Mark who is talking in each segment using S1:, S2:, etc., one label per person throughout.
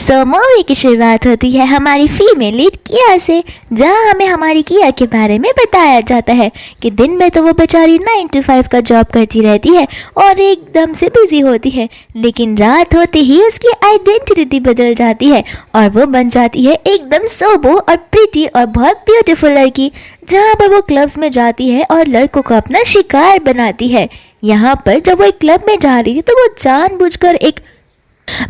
S1: सो movie की शुरुआत होती है हमारी फीमेल लीड किया से, जहां हमें हमारी किया के बारे में बताया जाता है कि दिन में तो वो बेचारी 9 to 5 का जॉब करती रहती है और एकदम से बिजी होती है, लेकिन रात होते ही उसकी आइडेंटिटी बदल जाती है और वो बन जाती है एकदम सोबो और प्रिटी और बहुत ब्यूटीफुल लड़की, जहाँ पर वो क्लब्स में जाती है और लड़कों को अपना शिकार बनाती है। यहाँ पर जब वो एक क्लब में जा रही थी तो वो जानबूझकर एक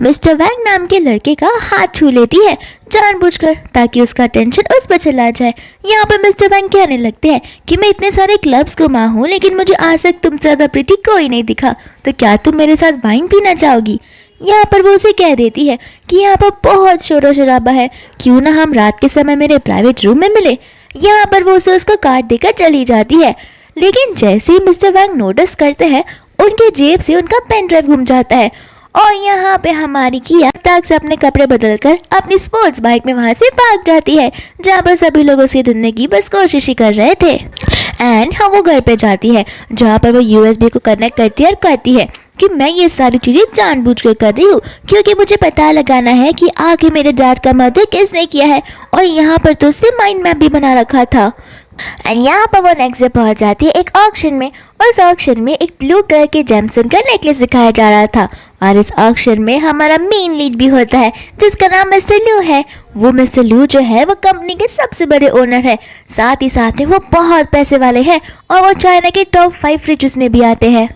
S1: मिस्टर वैंग नाम के लड़के का हाथ छू लेती है जानबूझकर, ताकि उसका अटेंशन उस पर चला जाए। यहाँ पर मिस्टर वैंग कहने लगते हैं कि मैं इतने सारे क्लब्स घुमा हूँ लेकिन मुझे आज तक तुमसे ज़्यादा प्रिटी कोई नहीं दिखा, तो क्या तुम मेरे साथ वाइन पीना चाहोगी। यहाँ पर वो उसे कह देती है कि यहाँ पर बहुत शोर शराबा है, क्यों ना हम रात के समय मेरे प्राइवेट रूम में मिले। यहाँ पर वो उसे उसका कार्ड देकर चली जाती है, लेकिन जैसे ही मिस्टर वैंग नोटिस करते हैं उनके जेब से उनका पेन ड्राइव गुम जाता है और यहाँ पे हमारी किया ताक से अपने कपड़े बदलकर अपनी स्पोर्ट्स बाइक में वहाँ से भाग जाती है, जहाँ पर सभी लोग उसे ढूंढने की बस कोशिश ही कर रहे थे। एंड हाँ, वो घर पे जाती है जहाँ पर वो USB को कनेक्ट करती है और कहती है कि मैं ये सारी चीज़ें जानबूझकर कर रही हूँ क्योंकि मुझे पता लगाना है कि आखिर मेरे डैड का मर्डर किसने किया है, और यहाँ पर तो उससे माइंड मैप भी बना रखा था। एंड यहाँ पर वो नेक्स्ट डे पहुँच जाती है एक ऑक्शन में, और उस ऑक्शन में एक ब्लू कलर के जेमस्टोन का नेकलेस दिखाया जा रहा था, और इस ऑक्शन में हमारा मेन लीड भी होता है जिसका नाम मिस्टर लू है। वो मिस्टर लू जो है वो कंपनी के सबसे बड़े ओनर है, साथ ही साथ में वो बहुत पैसे वाले हैं और वो चाइना के टॉप 5 रिचेस्ट में भी आते हैं।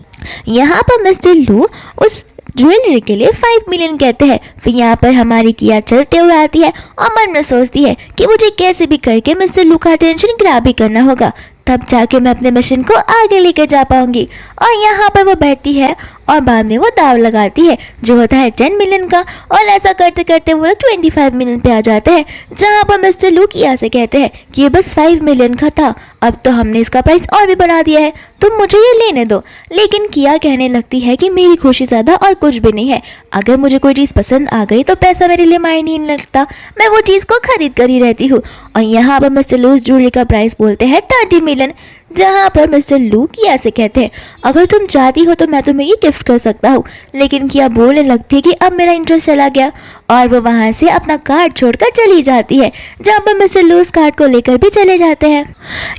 S1: यहाँ पर मिस्टर लू उस ज्वेलरी के लिए 5 मिलियन कहते हैं। फिर यहाँ पर हमारी किया चलते हुए आती है और मन में सोचती है कि मुझे कैसे भी करके मिस्टर लू का अटेंशन ग्रैब भी करना होगा, तब जाके मैं अपने मिशन को आगे लेकर जा पाऊंगी। और यहाँ पर वो बैठती है और बाद में वो दाव लगाती है जो होता है 10 मिलियन का, और ऐसा करते करते वो 25 मिलियन पे आ जाते हैं, जहाँ पर मिस्टर लू किया से कहते हैं कि ये बस 5 मिलियन का था, अब तो हमने इसका प्राइस और भी बढ़ा दिया है, तुम मुझे ये लेने दो। लेकिन किया कहने लगती है कि मेरी खुशी ज़्यादा और कुछ भी नहीं है, अगर मुझे कोई चीज़ पसंद आ गई तो पैसा मेरे लिए मायने नहीं लगता, मैं वो चीज़ को खरीद कर ही रहती हूँ। और यहाँ पर मिस्टर लू ज्वेलरी का प्राइस बोलते हैं 30 मिलियन, जहाँ पर मिस्टर लू किया से कहते हैं अगर तुम चाहती हो तो मैं तुम्हें ये गिफ्ट कर सकता हूँ। लेकिन किया बोलने लगती है कि अब मेरा इंटरेस्ट चला गया, और वो वहाँ से अपना कार्ड छोड़कर चली जाती है, जहाँ पर मिस्टर लू उस कार्ड को लेकर भी चले जाते हैं।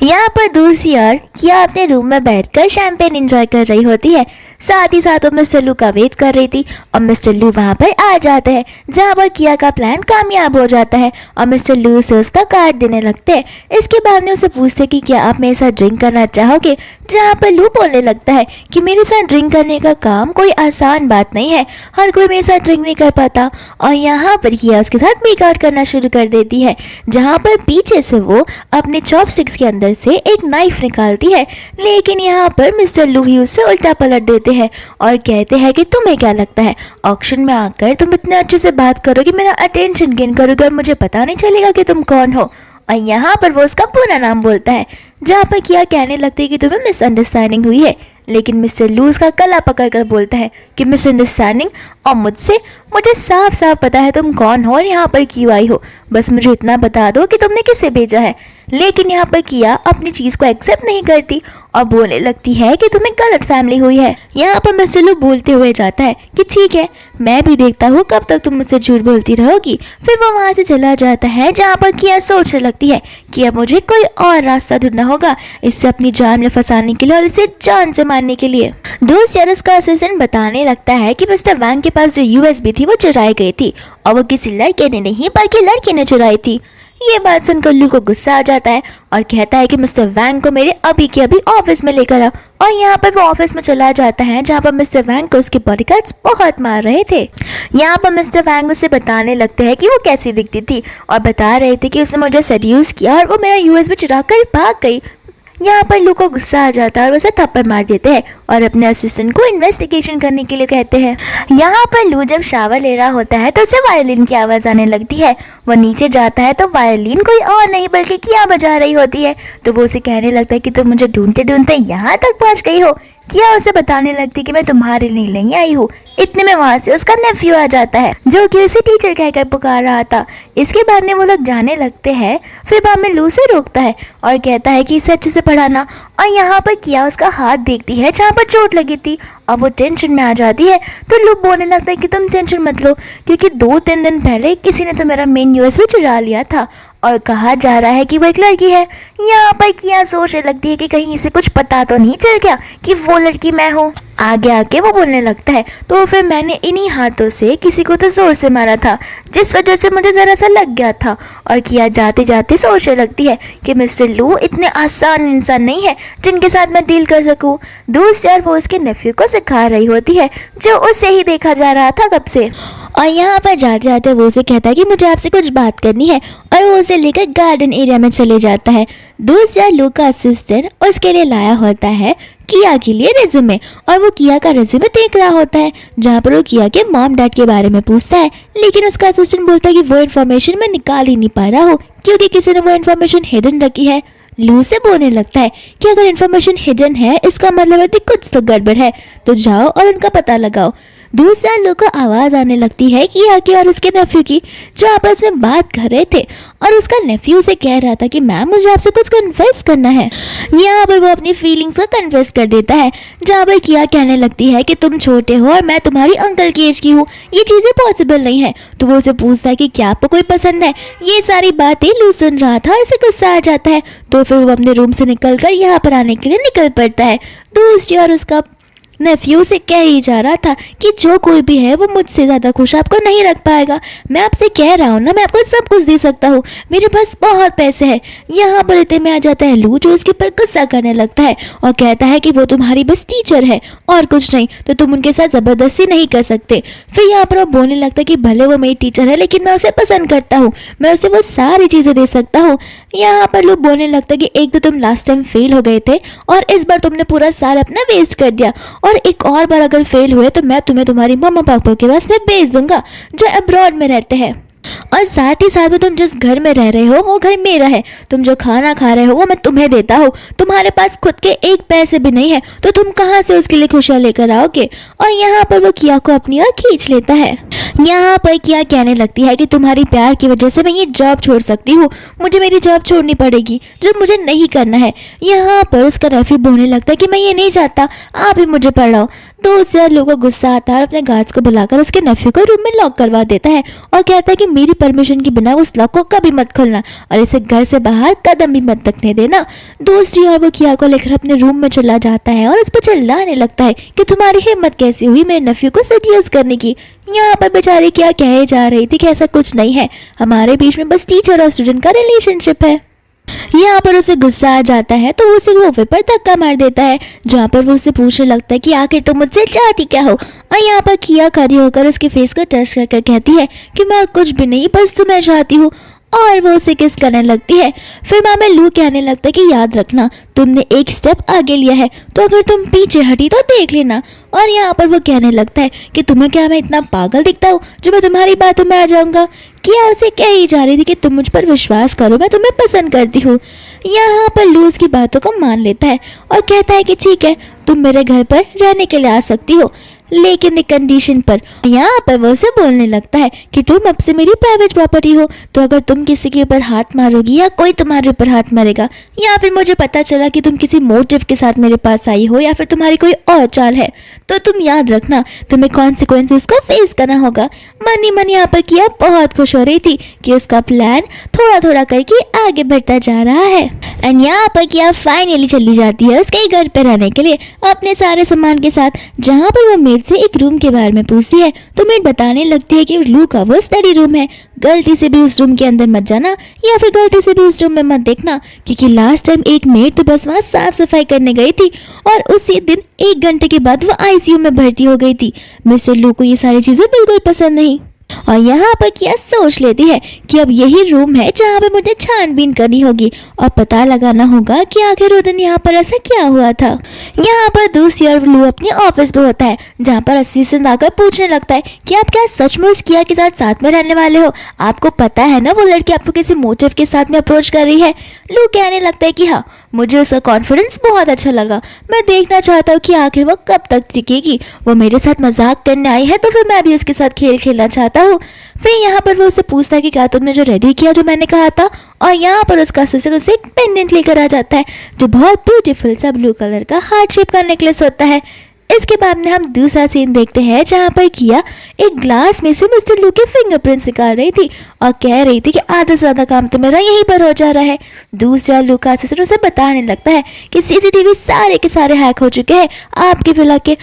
S1: यहाँ पर दूसरी ओर किया अपने रूम में बैठकर शैंपेन एंजॉय कर रही होती है, साथ ही साथ वो मिस्टर लू का वेट कर रही थी, और मिस्टर लू वहाँ पर आ जाते हैं, जहाँ पर किया का प्लान कामयाब हो जाता है और मिस्टर लू उसे उसका कार्ड देने लगते हैं। इसके बाद में उसे पूछते कि क्या आप मेरे साथ ड्रिंक करना चाहोगे, जहाँ पर लू बोलने लगता है कि मेरे साथ ड्रिंक करने का काम कोई आसान बात नहीं है, हर कोई मेरे साथ ड्रिंक नहीं कर पाता। और यहाँ पर किया उसके साथ मेकआउट करना शुरू कर देती है, जहाँ पर पीछे से वो अपने चॉपस्टिक्स के अंदर से एक नाइफ निकालती है, लेकिन यहाँ पर मिस्टर लू ही उससे उल्टा पलट देते हैं और कहते हैं कि तुम्हें क्या लगता है ऑक्शन में आकर तुम इतने अच्छे से बात करोगे, मेरा अटेंशन गेन करोगे और मुझे पता नहीं चलेगा कि तुम कौन हो। और यहाँ पर वो उसका पूरा नाम बोलता है, जहाँ पर किया कहने लगती है कि तुम्हें मिसअंडरस्टैंडिंग हुई है, लेकिन मिस्टर लू उसका गला पकड़कर बोलता है कि मिसअंडरस्टैंडिंग और मुझे साफ साफ पता है तुम कौन हो और यहाँ पर क्यों आई हो, बस मुझे इतना बता दो कि तुमने किसे भेजा है। लेकिन यहाँ पर किया अपनी चीज़ को एक्सेप्ट नहीं करती और बोलने लगती है कि तुम्हें गलत फैमिली हुई है। यहाँ पर मिस्टर लू बोलते हुए जाता है कि ठीक है, मैं भी देखता हूँ कब तक तुम मुझसे झूठ बोलती रहोगी। फिर वो वहाँ से चला जाता है, जहाँ पर किया सोचने लगती है कि अब मुझे कोई और रास्ता ढूंढना होगा इससे अपनी जान में फंसाने के लिए और इसे जान से मारने के लिए। दूसरी ओर उसका असिस्टेंट बताने लगता है कि मिस्टर वैंग के पास जो USB थी वो चुराई गई थी, और वो किसी लड़के ने नहीं बल्कि लड़के ने चुराई थी। ये बात सुनकर लू को गुस्सा आ जाता है और कहता है कि मिस्टर वैंग को मेरे अभी के अभी ऑफिस में लेकर आओ। और यहाँ पर वो ऑफिस में चला जाता है, जहाँ पर मिस्टर वैंग को उसके बॉडीगार्ड्स बहुत मार रहे थे। यहाँ पर मिस्टर वैंग उसे बताने लगते हैं कि वो कैसी दिखती थी और बता रहे थे कि उसने मुझे सेड्यूस किया और वो मेरा USB चुरा कर भाग गई। यहाँ पर लू को गुस्सा आ जाता है और उसे थप्पड़ मार देते हैं और अपने असिस्टेंट को इन्वेस्टिगेशन करने के लिए कहते हैं। यहाँ पर लू जब शावर ले रहा होता है तो उसे वायलिन की आवाज़ आने लगती है। वो नीचे जाता है तो वायलिन कोई और नहीं बल्कि किया बजा रही होती है, तो वो उसे कहने लगता है कि तुम मुझे ढूंढते ढूंढते यहाँ तक पहुँच गई हो, किया उसे बताने लगती कि मैं तुम्हारे लिए नहीं आई हूँ। इतने में वहाँ से उसका नेफ्यू आ जाता है जो कि उसे टीचर कहकर पुकार रहा था। इसके बाद में वो लोग जाने लगते हैं। फिर बाद में लू से रोकता है और कहता है कि इसे अच्छे से पढ़ाना। और यहाँ पर किया उसका हाथ देखती है जहाँ पर चोट लगी थी और वो टेंशन में आ जाती है। तो लू बोलने लगता है कि तुम टेंशन मत लो, क्योंकि 2-3 दिन पहले किसी ने तो मेरा मेन यूएसबी चुरा लिया था और कहा जा रहा है कि वो एक लड़की है। यहाँ पर किया सोचने लगती है कि कहीं इसे कुछ पता तो नहीं चल गया कि वो लड़की मैं हूँ। आगे आके वो बोलने लगता है, तो फिर मैंने इन्हीं हाथों से किसी को तो जोर से मारा था, जिस वजह से मुझे ज़रा सा लग गया था। और किया जाते जाते सोचने लगती है कि मिस्टर लू इतने आसान इंसान नहीं है जिनके साथ मैं डील कर सकूं। दूसरी ओर वो उसके नेफ्यू को सिखा रही होती है जो उसे ही देखा जा रहा था कब से। और यहाँ पर जाते जाते वो उसे कहता है कि मुझे आपसे कुछ बात करनी है, और वो उसे लेकर गार्डन एरिया में चले जाता है। दूसरा लू का असिस्टेंट उसके लिए लाया होता है किया के लिए रेज्यूमे, और वो किया का रेज्यूमे देख रहा होता है जहाँ पर वो किया के मॉम डैड के बारे में पूछता है। लेकिन उसका असिस्टेंट बोलता है कि वो इन्फॉर्मेशन मैं निकाल ही नहीं पा रहा हूँ क्योंकि किसी ने वो इन्फॉर्मेशन हिडन रखी है। लू से बोलने लगता है कि अगर इन्फॉर्मेशन हिडन है इसका मतलब है कि कुछ तो गड़बड़ है, तो जाओ और उनका पता लगाओ। दूसरा लोग को आवाज़ आने लगती है किया की और उसके नेफ्यू की, जो आपस में बात कर रहे थे। और उसका नेफ्यू से कह रहा था कि मैम मुझे आपसे कुछ कन्फेस करना है। यहाँ पर वो अपनी फीलिंग्स को कन्फेस कर देता है, जहाँ पर किया कहने लगती है कि तुम छोटे हो और मैं तुम्हारी अंकल की एज की हूँ, ये चीज़ें पॉसिबल नहीं है। तो वो उसे पूछता है कि क्या आपको कोई पसंद है। ये सारी बातें लू सुन रहा था और उसे गुस्सा आ जाता है। तो फिर वो अपने रूम से निकल कर यहाँ पर आने के लिए निकल पड़ता है। दूसरी ओर उसका नेफ्यू से कह ही जा रहा था कि जो कोई भी है वो मुझसे ज़्यादा खुश आपको नहीं रख पाएगा। मैं आपसे कह रहा हूँ ना, मैं आपको सब कुछ दे सकता हूँ, मेरे पास बहुत पैसे हैं। यहाँ पर इतने में आ जाता है लू, जो उसके ऊपर गुस्सा करने लगता है और कहता है कि वो तुम्हारी बस टीचर है और कुछ नहीं, तो तुम उनके साथ ज़बरदस्ती नहीं कर सकते। फिर यहाँ पर वो बोलने लगता है कि भले वो मेरी टीचर है लेकिन मैं उसे पसंद करता हूँ, मैं उसे वो सारी चीज़ें दे सकता हूँ। यहाँ पर लू बोलने लगता है कि एक तो तुम लास्ट टाइम फेल हो गए थे और इस बार तुमने पूरा साल अपना वेस्ट कर दिया, और एक और बार अगर फेल हुए तो मैं तुम्हें तुम्हारी मम्मा पापा के पास में भेज दूंगा जो अब्रॉड में रहते हैं। और साथ ही साथ में तुम जिस घर में रह रहे हो वो घर मेरा है, तुम जो खाना खा रहे हो वो मैं तुम्हें देता हूँ। तुम्हारे पास खुद के एक पैसे भी नहीं है तो तुम कहाँ से उसके लिए खुशियाँ लेकर आओगे। और यहाँ पर वो किया को अपनी ओर खींच लेता है। यहाँ पर किया कहने लगती है कि तुम्हारी प्यार की वजह से मैं ये जॉब छोड़ सकती हूँ, मुझे मेरी जॉब छोड़नी पड़ेगी जो मुझे नहीं करना है। यहाँ पर उसका नेफ्यू बोलने लगता है कि मैं ये नहीं चाहता, आप ही मुझे पढ़ाओ। तो उससे लोगों को गुस्सा आता है और अपने गार्ड्स को बुलाकर उसके नेफ्यू को रूम में लॉक करवा देता है और कहता है कि मेरी परमिशन के बिना उस लॉक को कभी मत खोलना और इसे घर से बाहर कदम भी मत रखने देना। दूसरी ओर वो किया को लेकर अपने रूम में चला जाता है और उस पर चिल्लाने लगता है कि तुम्हारी हिम्मत कैसी हुई मेरे नेफ्यू को सेड्यूस करने की। यहाँ पर बेचारी क्या कहे जा रही थी कि ऐसा कुछ नहीं है, हमारे बीच में बस टीचर और स्टूडेंट का रिलेशनशिप है। यहाँ पर उसे गुस्सा आ जाता है तो वो उसे सोफे पर धक्का मार देता है, जहाँ पर वो उसे पूछने लगता है कि आखिर तुम मुझसे चाहती क्या हो। और यहाँ पर किया खड़ी होकर उसके फेस को टच करके कहती है कि मैं और कुछ भी नहीं, बस तुम्हें चाहती हूँ। और वो उसे किस करने लगती है। फिर मामा लू कहने लगता है कि याद रखना तुमने एक स्टेप आगे लिया है, तो अगर तुम पीछे हटी तो देख लेना। और यहाँ पर वो कहने लगता है कि तुम्हें क्या मैं इतना पागल दिखता हूँ जो मैं तुम्हारी बातों में आ जाऊंगा। किया उसे कह ही जा रही थी कि तुम मुझ पर विश्वास करो, मैं तुम्हें पसंद करती हूँ। यहाँ पर लू उसकी बातों को मान लेता है और कहता है कि ठीक है, तुम मेरे घर पर रहने के लिए आ सकती हो, लेकिन एक कंडीशन पर। यहाँ पर वो उसे बोलने लगता है कि तुम अब से मेरी प्राइवेट प्रॉपर्टी हो, तो अगर तुम किसी के ऊपर हाथ मारोगी या कोई तुम्हारे ऊपर हाथ मारेगा या फिर मुझे पता चला कि तुम किसी मोटिव के साथ मेरे पास आई हो या फिर तुम्हारी कोई और चाल है, तो तुम याद रखना तुम्हें कॉन्सिक्वेंसेस को फेस करना होगा। मनी मनी यहाँ पर किया बहुत खुश हो रही थी कि उसका प्लान थोड़ा थोड़ा करके आगे बढ़ता जा रहा है। एंड यहाँ पर किया फाइनली चली जाती है उसके घर पे रहने के लिए अपने सारे सामान के साथ, जहाँ पर वो मेड से एक रूम के बारे में पूछती है तो मेड बताने लगती है कि लू का वो स्टडी रूम है, गलती से भी उस रूम के अंदर मत जाना या फिर गलती से भी उस रूम में मत देखना, क्योंकि लास्ट टाइम एक मेड तो बस वहाँ साफ सफाई करने गई थी और उसी दिन 1 घंटे के बाद वो आईसीयू में भर्ती हो गई थी। मिस्टर लू को ये सारी चीजें बिल्कुल पसंद नहीं और यहाँ पर किया सोच लेती है कि अब यही रूम है जहाँ पे मुझे छानबीन करनी होगी और पता लगाना होगा कि आखिर उस दिन यहाँ पर ऐसा क्या हुआ था। यहाँ पर दूसरी ओर लू अपने ऑफिस में होता है, जहाँ पर असिस्टेंट आकर पूछने लगता है कि आप क्या सच में उस किया के साथ में रहने वाले हो, आपको पता है ना वो लड़की आपको किसी मोटिव के साथ में अप्रोच कर रही है। लू कहने लगता है कि हाँ मुझे उसका कॉन्फिडेंस बहुत अच्छा लगा। मैं देखना चाहता हूँ कि आखिर वो कब तक टिकेगी। वो मेरे साथ मजाक करने आई है तो फिर मैं भी उसके साथ खेल खेलना चाहता हूँ। फिर यहाँ पर वो उससे पूछता है कि क्या तुमने जो रेडी किया जो मैंने कहा था, और यहाँ पर उसका सिस्टर उसे एक पेंडेंट लेकर आ जाता है जो बहुत ब्यूटीफुल सा ब्लू कलर का हार्ट शेप का नेकलेस होता है। इसके बाद में हम दूसरा सीन देखते हैं जहाँ पर किया एक ग्लास में से मिस्टर लू के फिंगरप्रिंट्स निकाल रही थी और कह रही थी कि आधा से ज्यादा काम तो मेरा यहीं पर हो जा रहा है। दूसरा लू का सिस्टर उसे बताने लगता है कि सीसीटीवी सारे के सारे हैक हो चुके हैं आपके विला के।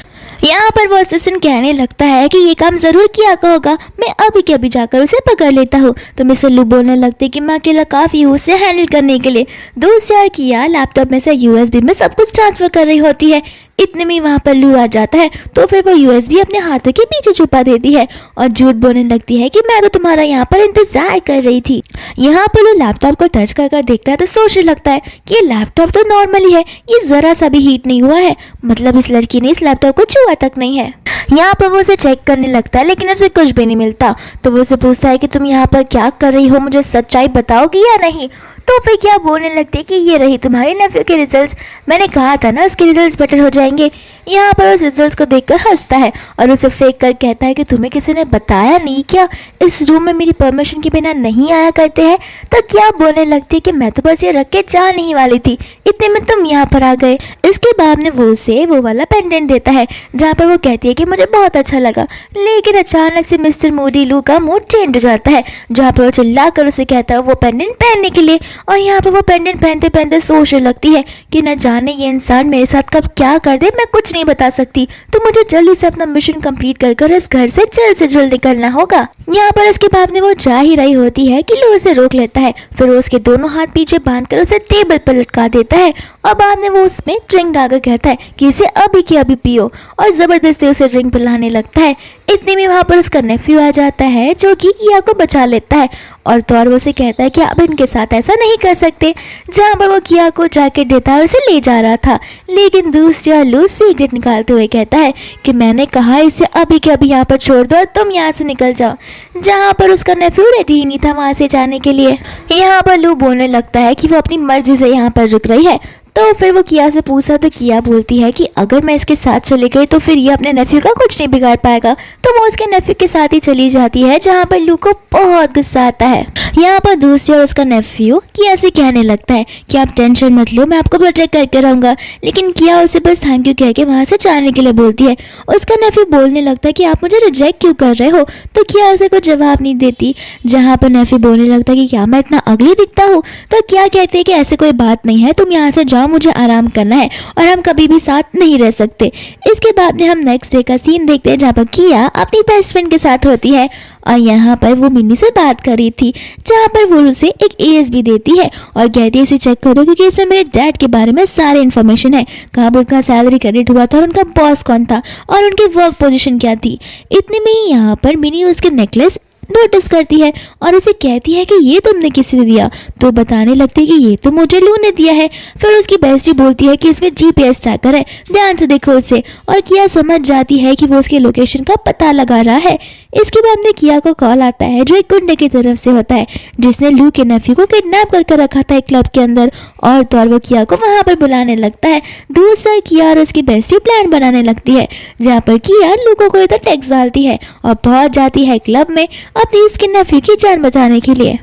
S1: यहाँ पर वो असिस्टेंट कहने लगता है कि ये काम जरूर किया होगा, मैं अभी के अभी जाकर उसे पकड़ लेता हूँ। तो मिस्टर लू बोलने लगते कि मैं अकेला काफी हूँ उसे हैंडल करने के लिए। दूसरा किया लैपटॉप में से यूएसबी में सब कुछ ट्रांसफर कर रही होती है। इतने में वहाँ पर लू आ जाता है तो फिर वो यूएसबी अपने हाथों के पीछे छुपा देती है और झूठ बोलने लगती है कि मैं तो तुम्हारा यहाँ पर इंतजार कर रही थी। यहाँ पर लू लैपटॉप को टच कर देखता है तो सोचने लगता है कि ये लैपटॉप तो नॉर्मल ही है, ये जरा सा भी हीट नहीं हुआ है, मतलब इस लड़की ने इस लैपटॉप को छुआ तक नहीं है। यहाँ पर वो उसे चेक करने लगता है लेकिन उसे कुछ भी नहीं मिलता। तो वो उसे पूछता है कि तुम यहाँ पर क्या कर रही हो, मुझे सच्चाई बताओगी या नहीं। तो फिर क्या बोलने लगती है कि ये रही तुम्हारे नेफ्यू के रिजल्ट्स, मैंने कहा था ना उसके रिजल्ट्स बेटर हो जाएंगे। यहाँ पर उस रिजल्ट्स को देखकर हंसता है और उसे फेंक कर कहता है कि तुम्हें किसी ने बताया नहीं क्या इस रूम में मेरी परमिशन के बिना नहीं आया करते हैं। तो क्या बोलने लगती है कि मैं तो बस ये रख के जा नहीं वाली थी, इतने में तुम यहाँ पर आ गए। इसके बाद में वो उसे वो वाला पेंडेंट देता है जहाँ पर वो कहती है कि मुझे बहुत अच्छा लगा, लेकिन अचानक से मिस्टर मूडी लू का मूड चेंज हो जाता है जहाँ पर वो चिल्ला कर उसे कहता है वो पेंडेंट पहनने के लिए। और यहाँ पर वो पेंडेंट पहनते पहनते सोचने लगती है कि न जाने ये इंसान मेरे साथ कब क्या कर दे, मैं कुछ नहीं बता सकती, तो मुझे जल्दी से अपना मिशन कंप्लीट कर इस घर से जल्द निकलना होगा। यहाँ पर इसके बाद में वो जा ही रही होती है कि लू उसे रोक लेता है, फिर उसके दोनों हाथ पीछे बांधकर उसे टेबल पर लटका देता है और बाद में वो उसमें ड्रिंक डालकर कहता है कि इसे अभी की अभी पियो और जबरदस्ती उसे ड्रिंक पिलाने लगता है। इतने में वहाँ पर उसका नेफ्यू आ जाता है जो कि किया को बचा लेता है और तो और वो उसे कहता है कि आप इनके साथ ऐसा नहीं कर सकते। जहाँ पर वो किया को जैकेट देता है उसे ले जा रहा था, लेकिन दूसरा लू सिगरेट निकालते हुए कहता है कि मैंने कहा इसे अभी के अभी यहाँ पर छोड़ दो और तुम यहाँ से निकल जाओ। जहाँ पर उसका नेफ्यू रेडी ही नहीं था वहाँ से जाने के लिए। यहाँ पर लू बोलने लगता है कि वो अपनी मर्जी से यहाँ पर रुक रही है। तो फिर वो किया से पूछा तो किया बोलती है कि अगर मैं इसके साथ चली गई तो फिर ये अपने नेफ्यू का कुछ नहीं बिगाड़ पाएगा। तो वो उसके नेफ्यू के साथ ही चली जाती है जहाँ पर लू को बहुत गुस्सा आता है। यहाँ पर दूसरी और उसका नेफ्यू किया से कहने लगता है कि आप टेंशन मत लो, मैं आपको प्रोटेक्ट करके रहूंगा, लेकिन किया उसे बस थैंक यू कह के वहाँ से जाने के लिए बोलती है। उसका नेफ्यू बोलने लगता है कि आप मुझे रिजेक्ट क्यों कर रहे हो, तो किया उसे कुछ जवाब नहीं देती। जहाँ पर नेफ्यू बोलने लगता है कि क्या मैं इतना अगली दिखता हूँ, तो क्या कहते हैं कि ऐसे कोई बात नहीं है, तुम यहाँ से जाओ, मुझे आराम करना है और हम कभी भी साथ नहीं रह सकते। इसके बाद में हम नेक्स्ट डे का सीन देखते हैं जहाँ पर किया अपनी बेस्ट फ्रेंड के साथ होती है और यहाँ पर वो मिनी से बात कर रही थी, जहाँ पर वो उसे एक ASB देती है और कहती है इसे चेक करो क्योंकि इसमें मेरे डैड के बारे में सारी इन्फॉर्मेशन है, कहाँ पर उनका सैलरी क्रेडिट हुआ था और उनका बॉस कौन था और उनकी वर्क पोजीशन क्या थी। इतने में ही यहाँ पर मिनी उसके नेकलेस नोटिस करती है और उसे कहती है कि ये तुमने किसने दिया, तो बताने लगती है कि ये तो मुझे लू ने दिया है। फिर उसकी बेस्टी बोलती है कि इसमें GPS ट्रैकर है, ध्यान से देखो उसे, और किया समझ जाती है कि वो उसके लोकेशन का पता लगा रहा है। इसके बाद में किया को कॉल आता है जो एक गुंडे की तरफ से होता है जिसने लू के नेफ्यू को किडनैप करके रखा था एक क्लब के अंदर, और तो और वो किया को वहां पर बुलाने लगता है। दूसरा किया और उसकी बेस्टी प्लान बनाने लगती है जहाँ पर किया लू को कोई तो टैक्स डालती है और पहुंच जाती है क्लब में अपनी इसके नेफ्यू की जान बचाने के लिए,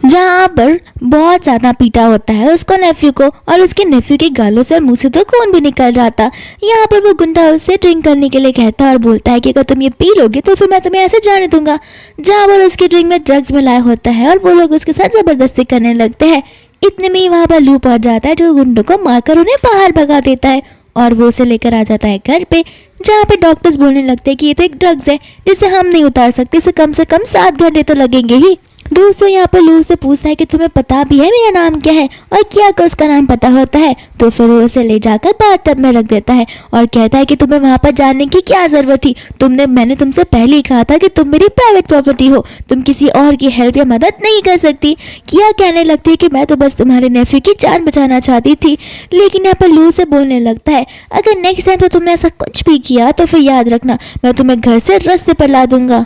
S1: जहाँ पर बहुत ज्यादा पीटा होता है उसको नेफ्यू को और उसके नेफ्यू के गालों से और मुंह से तो खून भी निकल रहा था। यहाँ पर वो गुंडा उससे ड्रिंक करने के लिए कहता है और बोलता है कि अगर तुम ये पी लोगे तो फिर मैं तुम्हें ऐसे जाने दूंगा। जहाँ पर उसकी ड्रिंक में ड्रग्स मिलाया होता है और वो लोग उसके साथ जबरदस्ती करने लगते हैं। इतने में ही वहाँ पर लू पहुंच जाता है जो गुंडों को मारकर उन्हें बाहर भगा देता है और वो उसे लेकर आ जाता है घर पे, जहाँ पे डॉक्टर्स बोलने लगते हैं कि ये तो एक ड्रग्स है जिसे हम नहीं उतार सकते, इसे कम से कम 7 घंटे तो लगेंगे ही। दोस्तों यहाँ पर लू से पूछता है कि तुम्हें पता भी है मेरा नाम क्या है, और क्या को उसका नाम पता होता है। तो फिर वो उसे ले जाकर बाथटब में रख देता है और कहता है कि तुम्हें वहां पर जाने की क्या जरूरत थी, मैंने तुमसे पहले ही कहा था कि तुम मेरी प्राइवेट प्रॉपर्टी हो, तुम किसी और की हेल्प या मदद नहीं कर सकती। किया कहने लगती है कि मैं तो बस तुम्हारे नेफ्यू की जान बचाना चाहती थी, लेकिन यहाँ पर लू से बोलने लगता है अगर नेक्स्ट टाइम तो तुमने ऐसा कुछ भी किया तो फिर याद रखना मैं तुम्हें घर से रास्ते पर ला दूंगा।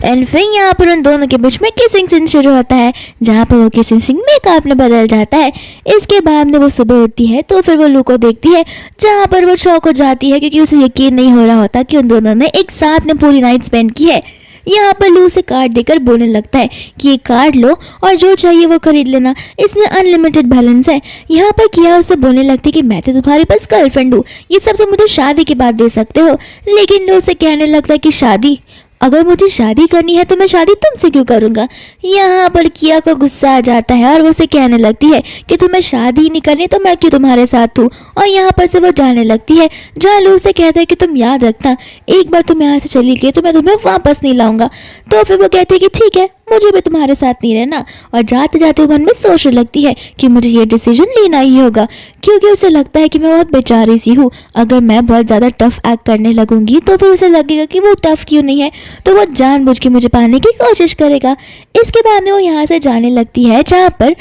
S1: एंड फिर यहाँ पर उन दोनों के बीच में किसिंग सीन शुरू होता है, जहाँ पर वो किसिंग सीन मेकअप में बदल जाता है। इसके बाद में वो सुबह उठती है तो फिर वो लू को देखती है, जहाँ पर वो शॉक हो जाती है क्योंकि उसे यकीन नहीं हो रहा होता कि उन दोनों ने एक साथ में पूरी नाइट स्पेंड की है। यहाँ पर लू उसे कार्ड देकर बोलने लगता है कि ये कार्ड लो और जो चाहिए वो खरीद लेना, इसमें अनलिमिटेड बैलेंस है। यहाँ पर किया उसे बोलने लगती है कि मैं तो तुम्हारे पास गर्लफ्रेंड हूँ, ये सब तो मुझे शादी के बाद दे सकते हो। लेकिन लू उसे कहने लगता है कि शादी, अगर मुझे शादी करनी है तो मैं शादी तुमसे क्यों करूंगा। यहाँ पर किया को गुस्सा आ जाता है और वो उसे कहने लगती है कि तुम्हें शादी नहीं करनी तो मैं क्यों तुम्हारे साथ हूँ। और यहाँ पर से वो जाने लगती है, जहाँ लू उसे कहता है कि तुम याद रखना एक बार तुम यहाँ से चली गई तो मैं तुम्हें वापस नहीं लाऊंगा। तो फिर वो कहती है कि ठीक है, मुझे भी तुम्हारे साथ नहीं रहना। और जाते जाते वो मन में सोचने लगती है कि मुझे ये डिसीजन लेना ही होगा, क्योंकि उसे लगता है कि मैं बहुत बेचारी सी हूँ। अगर मैं बहुत ज़्यादा टफ एक्ट करने लगूंगी तो फिर उसे लगेगा कि वो टफ क्यों नहीं है, तो वो जानबूझ के मुझे पाने की कोशिश करेगा। इसके बाद में वो यहाँ से जाने लगती है, जहाँ पर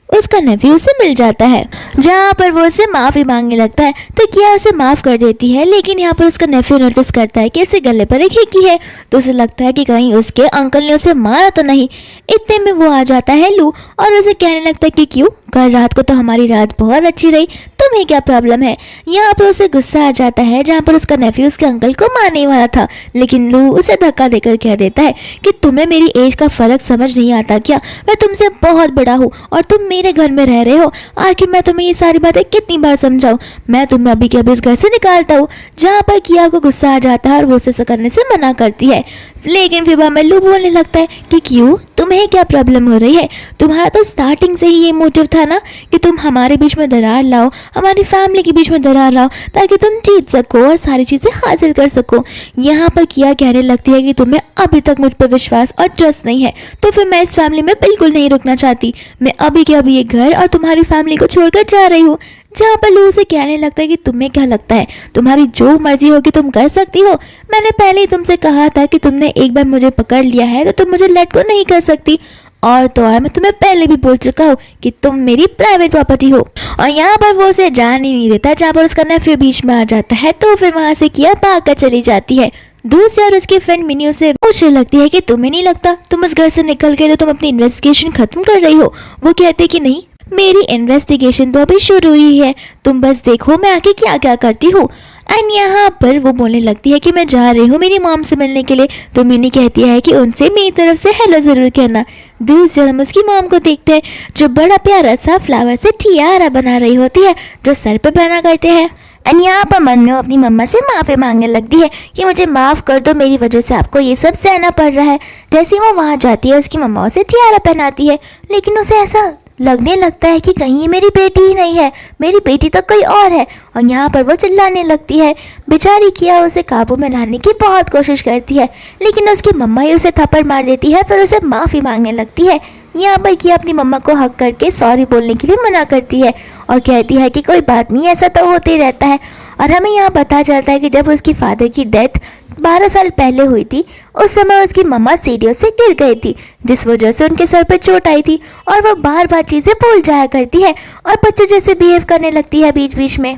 S1: उसका नेफ्यू उसे मिल जाता है, जहाँ पर वो उसे माफ़ी मांगने लगता है। तो किया उसे माफ़ कर देती है, लेकिन यहाँ पर उसका नेफ्यू नोटिस करता है कि इसके गले पर एक हिक्की है। तो उसे लगता है कि कहीं उसके अंकल ने उसे मारा तो नहीं। इतने में वो आ जाता है लू और उसे कहने लगता है कि क्यों, कल रात को तो हमारी रात बहुत अच्छी रही, तुम्हें क्या प्रॉब्लम है। यहाँ पर उसे गुस्सा आ जाता है, जहाँ पर उसका नेफ्यू उसके अंकल को मारने वाला था, लेकिन लू उसे धक्का देकर कह देता है कि तुम्हें मेरी एज का फर्क समझ नहीं आता क्या, मैं तुमसे बहुत बड़ा हूँ और तुम मेरे घर में रह रहे हो। आखिर मैं तुम्हें ये सारी बातें कितनी बार समझाऊं, मैं तुम्हें अभी के अभी इस घर से निकालता हूँ। जहाँ पर किया को गुस्सा आ जाता है और वो उसे करने से मना करती है। लेकिन फिर बाद में लू बोलने लगता है कि क्यों, तुम्हें क्या प्रॉब्लम हो रही है, तुम्हारा तो स्टार्टिंग से ही ये मोटिव था ना कि तुम हमारे बीच में दरार लाओ, हमारी फैमिली के बीच में दरार लाओ, ताकि तुम जीत सको और सारी चीज़ें हासिल कर सको। यहाँ पर किया कहने लगती है कि तुम्हें अभी तक मुझ पर विश्वास और ट्रस्ट नहीं है, तो फिर मैं इस फैमिली में बिल्कुल नहीं रुकना चाहती। मैं अभी के अभी ये घर और तुम्हारी फैमिली को छोड़कर जा रही हूँ। जहाँ पर लू उसे कहने लगता है कि तुम्हें क्या लगता है, तुम्हारी जो मर्जी होगी तुम कर सकती हो। मैंने पहले ही तुमसे कहा था कि तुमने एक बार मुझे पकड़ लिया है तो तुम मुझे लेट को नहीं कर सकती। और तो और मैं तुम्हें पहले भी बोल चुका हूँ कि तुम मेरी प्राइवेट प्रॉपर्टी हो। और यहाँ पर वो उसे जान ही नहीं देता, जहाँ पर उसका नेफ्यू बीच में आ जाता है। तो फिर वहाँ से किया भागकर चली जाती है। दूसरी और उसकी फ्रेंड मिनी उसे पूछने लगती है कि तुम्हें नहीं लगता तुम उस घर से निकल के तो तुम अपनी इन्वेस्टिगेशन खत्म कर रही हो। वो कहते कि नहीं, मेरी इन्वेस्टिगेशन तो अभी शुरू हुई है, तुम बस देखो मैं आके क्या क्या करती हूँ। एंड यहाँ पर वो बोलने लगती है कि मैं जा रही हूँ मेरी मॉम से मिलने के लिए। तो मिनी कहती है कि उनसे मेरी तरफ से हेलो ज़रूर कहना। दूसरी हम उसकी मॉम को देखते हैं, जो बड़ा प्यारा सा फ्लावर से टियारा बना रही होती है, जो सर पे पहना करते हैं। एंड यहाँ पर मन्नू अपनी मम्मा से माफ़ी मांगने लगती है कि मुझे माफ़ कर दो, मेरी वजह से आपको ये सब सहना पड़ रहा है। जैसे वो वहाँ जाती है उसकी मम्मा उसे टियारा पहनाती है, लेकिन उसे ऐसा लगने लगता है कि कहीं ये मेरी बेटी ही नहीं है, मेरी बेटी तो कोई और है। और यहाँ पर वो चिल्लाने लगती है। बेचारी किया उसे काबू में लाने की बहुत कोशिश करती है, लेकिन उसकी मम्मा ही उसे थप्पड़ मार देती है, फिर उसे माफ़ी मांगने लगती है। यहाँ पर किया अपनी मम्मा को हक करके सॉरी बोलने के लिए मना करती है और कहती है कि कोई बात नहीं, ऐसा तो होते ही रहता है। और हमें यहाँ पता चलता है कि जब उसकी फादर की डेथ 12 साल पहले हुई थी, उस समय उसकी मम्मा सीढ़ियों से गिर गई थी, जिस वजह से उनके सर पर चोट आई थी और वो बार बार चीज़ें भूल जाया करती है और बच्चों जैसे बिहेव करने लगती है बीच बीच में।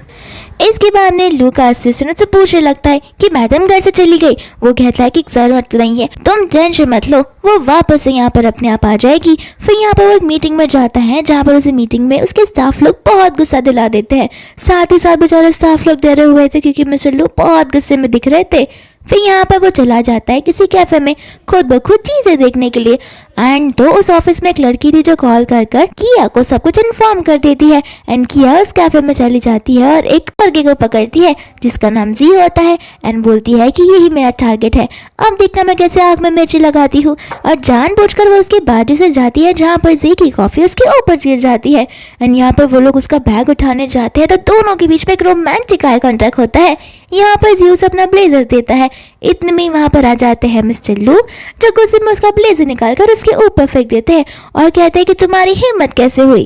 S1: इसके बाद में लू का असिस्टेंट से पूछने लगता है कि मैडम घर से चली गई। वो कहता है कि जरूरत नहीं है, तुम टेंशन मत लो, वो वापस से यहाँ पर अपने आप आ जाएगी। फिर यहाँ पर वो एक मीटिंग में जाता है, जहाँ पर उसे मीटिंग में उसके स्टाफ लोग बहुत गुस्सा दिला देते हैं। साथ ही साथ बेचारे स्टाफ लोग डरे हुए थे क्योंकि मिस्टर लू बहुत गुस्से में दिख रहे थे। फिर यहाँ पर वो चला जाता है किसी कैफे में खुद ब खुद चीज़ें देखने के लिए। एंड तो उस ऑफिस में एक लड़की थी जो कॉल कर किया को सब कुछ इन्फॉर्म कर देती है। एंड किया उस कैफे में चली जाती है और एक लड़के को पकड़ती है जिसका नाम जी होता है एंड बोलती है कि यही मेरा टारगेट है, अब देखना मैं कैसे आँख में मिर्ची लगाती हूँ। और जानबूझकर वो उसके बाजू से जाती है, जहाँ पर जी की कॉफी उसके ऊपर गिर जाती है। एंड यहाँ पर वो लोग उसका बैग उठाने जाते हैं तो दोनों के बीच में एक रोमांटिक आई कॉन्टैक्ट होता है। यहाँ पर जी उसे अपना ब्लेजर देता है। इतने में वहाँ पर आ जाते हैं मिस्टर लू, जो गुस्से में उसका ब्लेजर निकालकर उसके ऊपर फेंक देते हैं और कहते हैं कि तुम्हारी हिम्मत कैसे हुई।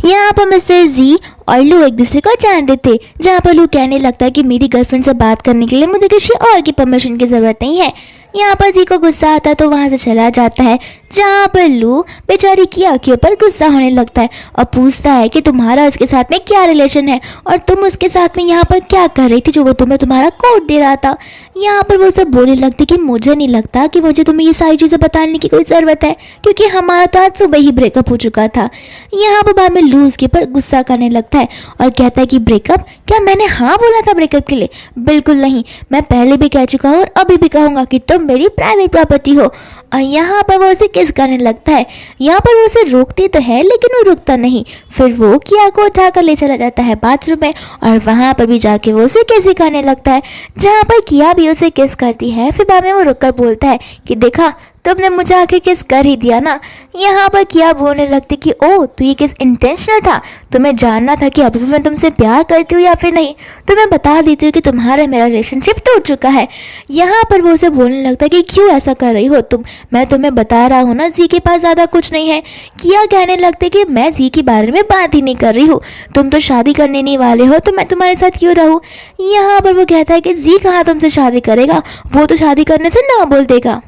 S1: यहाँ पर मिस्टर जी और लू एक दूसरे को जान देते, जहाँ पर लू कहने लगता है कि मेरी गर्लफ्रेंड से बात करने के लिए मुझे किसी और की परमिशन की ज़रूरत नहीं है। यहाँ पर जी को गुस्सा आता है तो वहाँ से चला जाता है, जहाँ पर लू बेचारी किया के ऊपर गुस्सा होने लगता है और पूछता है कि तुम्हारा उसके साथ में क्या रिलेशन है और तुम उसके साथ में यहाँ पर क्या कर रही थी जो वो तुम्हें तुम्हारा कोट दे रहा था। यहाँ पर वो सब बोलने लगती कि मुझे नहीं लगता कि मुझे तुम्हें ये सारी चीज़ें बताने की कोई ज़रूरत है, क्योंकि हमारा तो आज सुबह ही ब्रेकअप हो चुका था। यहाँ पर बाद में लू उसके ऊपर गुस्सा करने लगता है और कहता है कि ब्रेकअप? क्या मैंने हाँ बोला था ब्रेकअप के लिए? बिल्कुल नहीं, मैं पहले भी कह चुका हूँ और अभी भी कहूँगा कि तुम मेरी प्राइवेट प्रॉपर्टी हो। और यहाँ पर वो उसे किस करने लगता है। यहाँ पर वो उसे रोकती तो है लेकिन वो रुकता नहीं। फिर वो किया को उठाकर ले चला जाता है बाथरूम में और वहाँ पर भी जाके वो उसे किस करने लगता है, जहाँ पर किया भी उसे किस करती है। फिर बाद में वो रुककर बोलता है कि देखा, तुमने मुझे आके किस कर ही दिया ना। यहाँ पर किया बोलने लगती कि ओ, तो ये किस इंटेंशनल था, तुम्हें जानना था कि अभी भी मैं तुमसे प्यार करती हूँ या फिर नहीं, तो मैं बता देती हूँ कि तुम्हारा मेरा रिलेशनशिप टूट चुका है। यहाँ पर वो उसे बोलने लगता है कि क्यों ऐसा कर रही हो तुम, मैं तुम्हें बता रहा हूँ ना जी के पास ज़्यादा कुछ नहीं है। किया कहने लगते कि मैं जी के बारे में बात ही नहीं कर रही हूँ, तुम तो शादी करने नहीं वाले हो तो मैं तुम्हारे साथ क्यों रहूँ। यहाँ पर वो कहता है कि जी कहाँ तुमसे शादी करेगा, वो तो शादी करने से ना बोल देगा।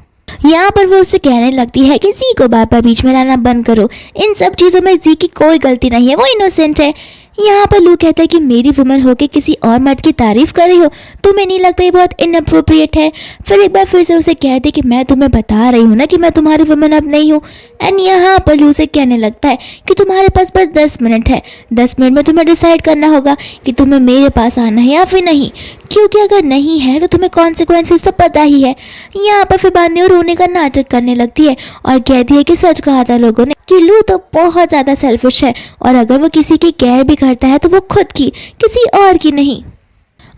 S1: यहाँ पर वो उससे कहने लगती है कि जी को बार बार बीच में लाना बंद करो, इन सब चीज़ों में जी की कोई गलती नहीं है, वो इनोसेंट है। यहाँ पर लू कहता है कि मेरी वुमन होके किसी और मर्द की तारीफ कर रही हो, तुम्हें नहीं लगता ये बहुत इनअप्रोप्रिएट है। फिर एक बार फिर से उसे कह दे कि मैं तुम्हें बता रही हूँ ना कि मैं तुम्हारी वुमन अब नहीं हूँ। एंड यहाँ पर लू से कहने लगता है कि तुम्हारे पास बस 10 मिनट है, 10 मिनट में तुम्हें डिसाइड करना होगा कि तुम्हें मेरे पास आना है या फिर नहीं, क्योंकि अगर नहीं है तो तुम्हें कॉन्सिक्वेंसेस तो पता ही है। यहाँ पर फिर बाद में वो रोने का नाटक करने लगती है और कहती है कि सच कहा था लोगों ने कि लू तो बहुत ज़्यादा सेल्फिश है और अगर वो किसी की केयर भी करता है तो वो खुद की, किसी और की नहीं।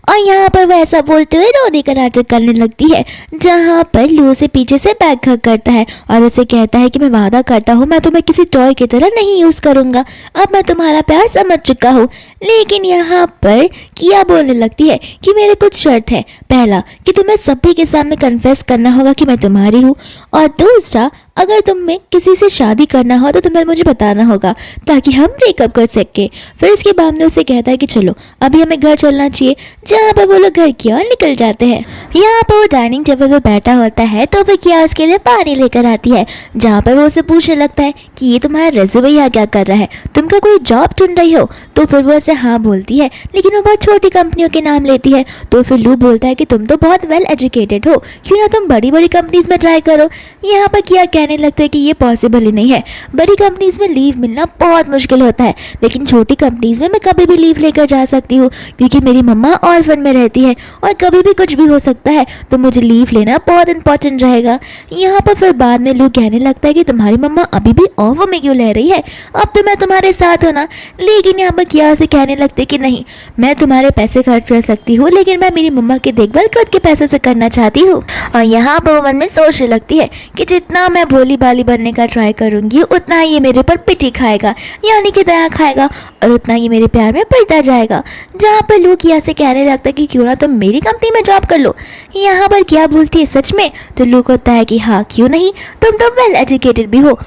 S1: और यहाँ पर वह ऐसा बोलते हुए रोने का नाटक करने लगती है, जहाँ पर लू से पीछे से बैक हग करता है और उसे कहता है कि मैं वादा करता हूँ मैं तुम्हें किसी टॉय की तरह नहीं यूज़ करूँगा, अब मैं तुम्हारा प्यार समझ चुका हूँ। लेकिन यहाँ पर किया बोलने लगती है कि मेरे कुछ शर्त है, पहला कि तुम्हें सभी के सामने कन्फेस करना होगा कि मैं तुम्हारी हूँ, और दूसरा अगर तुम्हें किसी से शादी करना हो तो तुम्हें मुझे बताना होगा ताकि हम ब्रेकअप कर सके। फिर इसके बाद में उसे कहता है कि चलो अभी हमें घर चलना चाहिए, जहाँ पर वो लोग घर की ओर निकल जाते हैं। यहाँ पर वो डाइनिंग टेबल पर बैठा होता है तो फिर किया उसके लिए पानी लेकर आती है, जहाँ पर वो उसे पूछने लगता है कि ये तुम्हारा रेज्यूमे यहाँ क्या कर रहा है, तुम क्या कोई जॉब ढूंढ रही हो। तो फिर वो उसे हाँ बोलती है, लेकिन वो बहुत छोटी कंपनियों के नाम लेती है। तो फिर लू बोलता है कि तुम तो बहुत वेल एजुकेटेड हो, क्यों ना तुम बड़ी बड़ी कंपनीज में ट्राई करो। यहाँ पर किया कहने लगता है कि ये पॉसिबल ही नहीं है, बड़ी कंपनीज में लीव मिलना बहुत मुश्किल होता है, लेकिन छोटी कंपनीज में मैं कभी भी लीव लेकर जा सकती हूँ, क्योंकि मेरी मम्मा ऑर्फन में रहती है और कभी भी कुछ भी हो सकता है, तो मुझे लीव लेना बहुत इंपॉर्टेंट रहेगा। यहाँ पर फिर बाद में लू कहने लगता है कि तुम्हारी मम्मा अभी भी ऑफ में क्यों ले रही है, अब तो मैं तुम्हारे साथ हूँ ना। लेकिन यहाँ पर किया से कहने लगते कि नहीं, मैं तुम्हारे पैसे खर्च कर सकती हूँ, लेकिन मैं मेरी मम्मा की देखभाल खुद के पैसे से करना चाहती हूँ। और यहाँ पर वो मन में सोचने लगती है कि जितना मैं भोली भाली बनने का ट्राई करूंगी उतना ही ये मेरे ऊपर पिटी खाएगा, यानी कि दया खाएगा, और उतना ही मेरे प्यार में पड़ता जाएगा। जहाँ पर लू किया से कहने लगता है कि क्यों ना तुम मेरी कंपनी में जॉब कर लो। यहाँ पर क्या बोलती है सच में, तो लू को होता है कि हाँ क्यों नहीं, तुम तो वेल एजुकेटेड भी हो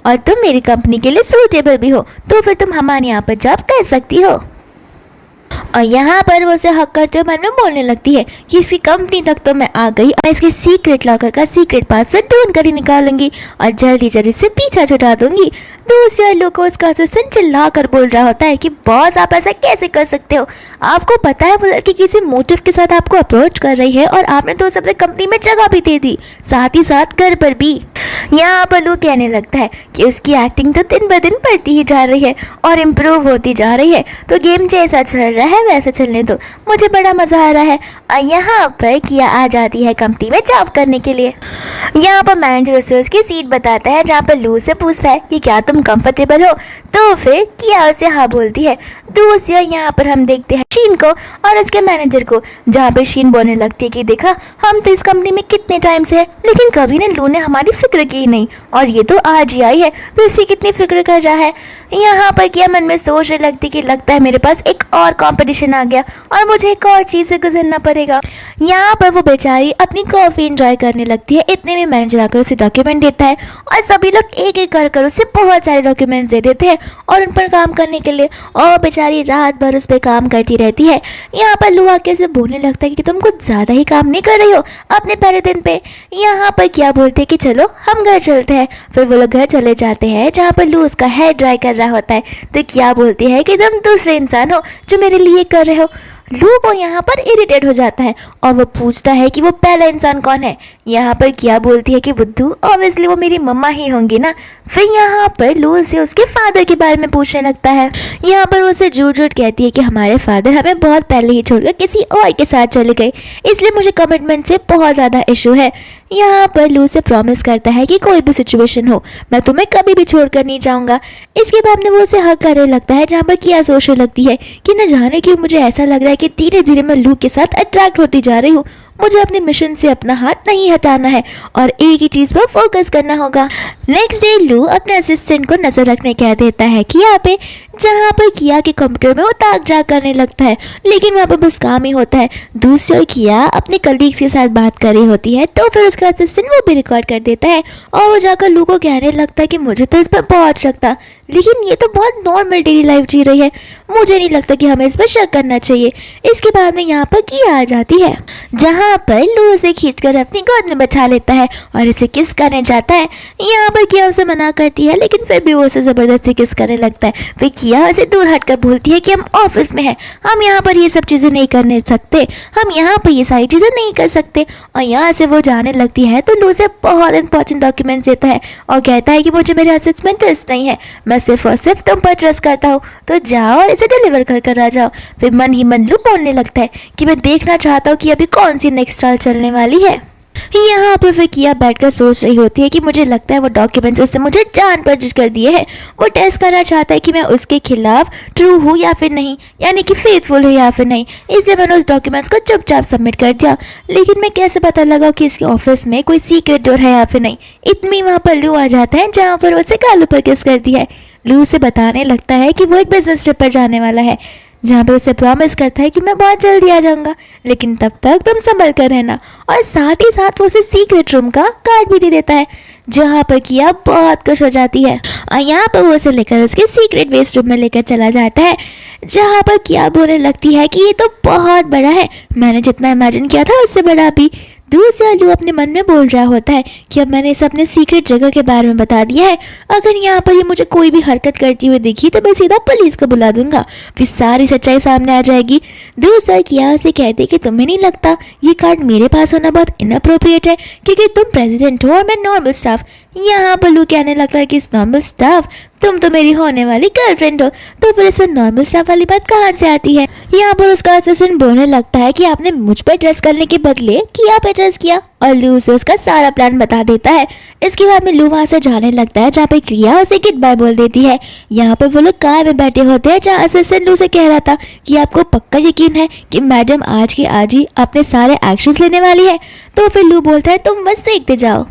S1: और तुम मेरी कंपनी के लिए सूटेबल भी हो, तो फिर तुम हमारे यहाँ पर जॉब कर सकती हो। और यहाँ पर वो उसे हक करते हुए मन में बोलने लगती है कि इसकी कंपनी तक तो मैं आ गई और इसके सीक्रेट लॉकर का सीक्रेट पासवर्ड ढूंढ कर ही निकालूंगी और जल्दी जल्दी से पीछा छुड़ा दूंगी। दूसरे लोग को उसका असिस्टेंट चिल्ला कर बोल रहा होता है कि बॉस आप ऐसा कैसे कर सकते हो, आपको पता है वो लड़की किसी मोटिव के साथ आपको अप्रोच कर रही है और आपने तो सबसे कंपनी में जगह भी दे दी, साथ ही साथ घर पर भी। यहाँ पर लू कहने लगता है कि उसकी एक्टिंग तो दिन ब दिन बढ़ती ही जा रही है और इम्प्रूव होती जा रही है, तो गेम जैसा चल रहा है वैसे चलने दो, मुझे बड़ा मजा आ रहा है। और यहाँ पर किया आ जाती है कंपनी में जॉब करने के लिए। यहाँ पर मैनेजर उसे उसकी सीट बताता है, जहाँ पर लू से पूछता है कि क्या तुम कंफर्टेबल हो, तो फिर किया उसे हाँ बोलती है। दूसरी यहाँ पर हम देखते हैं शीन को और उसके मैनेजर को, जहाँ पर शीन बोलने लगती है कि देखा हम तो इस कंपनी में कितने टाइम से है, लेकिन कभी ने लू ने हमारी फिक्र की नहीं, और ये तो आज ही आई है तो इसकी कितनी फिक्र कर रहा है। यहाँ पर किया मन में सोचने लगती कि लगता है मेरे पास एक और कंपटीशन आ गया और मुझे एक और चीज़ से गुजरना पड़ेगा। यहाँ पर वो बेचारी अपनी कॉफ़ी एंजॉय करने लगती है, इतने में मैनेजर आकर उसे डॉक्यूमेंट देता है और सभी लोग एक एक कर उसे बहुत सारे डॉक्यूमेंट्स दे देते हैं और उन पर काम करने के लिए, और बेचारी बेचारी रात भर उस पर काम करती रहती है। यहाँ पर लू आके उसे बोलने लगता है कि तुम कुछ ज़्यादा ही काम नहीं कर रही हो अपने पहले दिन पे। यहाँ पर क्या बोलते हैं कि चलो हम घर चलते हैं। फिर वो लोग घर चले जाते हैं जहाँ पर लू उसका हेयर ड्राई कर रहा होता है। तो क्या बोलती है कि तुम दूसरे इंसान हो जो मेरे लिए कर रहे हो। लू को यहाँ पर इरिटेट हो जाता है और वो पूछता है कि वो पहला इंसान कौन है। यहाँ पर क्या बोलती है कि बुद्धू ऑब्वियसली वो मेरी मम्मा ही होंगी ना। फिर यहाँ पर लू उसे उसके फादर के बारे में पूछने लगता है। यहाँ पर वो उसे झूठ झूठ कहती है कि हमारे फादर हमें बहुत पहले ही छोड़कर किसी और के साथ चले गए, इसलिए मुझे कमिटमेंट से बहुत ज़्यादा इशू है। यहाँ पर लू से प्रॉमिस करता है कि कोई भी सिचुएशन हो मैं तुम्हें कभी भी छोड़कर नहीं जाऊँगा। इसके बाद में वो उसे हक करने लगता है जहाँ पर किया सोचने लगती है कि न जाने क्यों मुझे ऐसा लग रहा है कि धीरे धीरे मैं लू के साथ अट्रैक्ट होती जा रही हूँ। मुझे अपने मिशन से अपना हाथ नहीं हटाना है और एक ही चीज पर फोकस करना होगा। नेक्स्ट डे लू अपने असिस्टेंट को नजर रखने कह देता है कि यहाँ पे, जहाँ पर किया के कंप्यूटर में वो ताक झाक करने लगता है, लेकिन वहाँ पर बस काम ही होता है। दूसरी ओर किया अपने कलीग्स के साथ बात कर रही होती है तो फिर उसका असिस्टेंट वो भी रिकॉर्ड कर देता है और वो जाकर लू को कहने लगता है कि मुझे तो इस पर बहुत शक था, लेकिन ये तो बहुत नॉर्मल डेली लाइफ जी रही है, मुझे नहीं लगता कि हमें इस पर शक करना चाहिए। इसके बाद में यहाँ पर किया आ जाती है जहाँ पर लू उसे खींचकर अपनी गोद में बैठा लेता है और इसे किस करने जाता है। यहाँ पर किया उसे मना करती है लेकिन फिर भी वो उसे जबरदस्ती किस करने लगता है। फिर किया उसे दूर हटकर बोलती है कि हम ऑफिस में हैं, हम यहाँ पर ये सब चीज़ें नहीं करने सकते, हम यहाँ पर ये सारी चीज़ें नहीं कर सकते। और यहाँ से वो जाने लगती है तो लू उसे बहुत इंपॉर्टेंट डॉक्यूमेंट्स देता है और कहता है कि मुझे मेरे असेट्स में इंटरेस्ट नहीं है, मैं सिर्फ और सिर्फ तुम पर ट्रस्ट करता हूँ, तो जाओ और इसे डिलीवर कर आ जाओ। फिर मन ही मन लू बोलने लगता है कि मैं देखना चाहता हूँ कि अभी कौन सी नेक्स्ट चाल चलने वाली है। यहाँ पर फिर किया बैठकर सोच रही होती है कि मुझे लगता है वो डॉक्यूमेंट्स उसने मुझे जान पर कर दिए हैं। वो टेस्ट करना चाहता है कि मैं उसके खिलाफ ट्रू हूँ या फिर नहीं, यानी कि फेथफुल हूँ या फिर नहीं, इसलिए मैंने उस डॉक्यूमेंट्स को चुपचाप सबमिट कर दिया। लेकिन मैं कैसे पता लगा कि इसके ऑफिस में कोई सीक्रेट डोर है या फिर नहीं। इतनी वहाँ पर लू आ जाता है जहाँ पर उसे गालों पर किस कर दिया है। लू उसे बताने लगता है कि वो एक बिजनेस ट्रिप पर जाने वाला है जहाँ पे उसे प्रॉमिस करता है कि मैं बहुत जल्दी आ जाऊंगा, लेकिन तब तक तुम संभल कर रहना। और साथ ही साथ वो उसे सीक्रेट रूम का कार्ड भी दे देता है जहाँ पर किया बहुत खुश हो जाती है और यहाँ पर वो उसे लेकर उसके सीक्रेट वेस्ट रूम में लेकर चला जाता है जहाँ पर किया बोलने लगती है कि ये तो बहुत बड़ा है, मैंने जितना इमेजिन किया था उससे बड़ा भी। दूसरा लू अपने मन में बोल रहा होता है कि अब मैंने इसे अपने सीक्रेट जगह के बारे में बता दिया है, अगर यहाँ पर ये मुझे कोई भी हरकत करती हुई दिखी तो मैं सीधा पुलिस को बुला दूंगा, फिर सारी सच्चाई सामने आ जाएगी। दूसरा किया उसे कहते कि तुम्हें नहीं लगता ये कार्ड मेरे पास होना बहुत इनअप्रोप्रिएट है क्योंकि तुम प्रेसिडेंट हो और मैं नॉर्मल स्टाफ। यहाँ पर लू कहने लगता है कि इस नॉर्मल स्टाफ, तुम तो मेरी होने वाली गर्लफ्रेंड हो, तो फिर इसमें नॉर्मल स्टाफ वाली बात कहाँ से आती है। यहाँ पर उसका असिस्टेंट बोलने लगता है कि आपने मुझ पर ट्रस्ट करने के बदले किया पे ट्रस्ट किया और लू उसे उसका सारा प्लान बता देता है। इसके बाद में लू वहाँ से जाने लगता है जहाँ पे क्रिया उसे गुड बाय बोल देती है। यहाँ पर वो लोग कार में बैठे होते हैं जहाँ असिस्टेंट लू से कह रहा था कि आपको पक्का यकीन है कि मैडम आज के आज ही अपने सारे एक्शंस लेने वाली है। तो फिर लू बोलता है तुम बस देखते जाओ।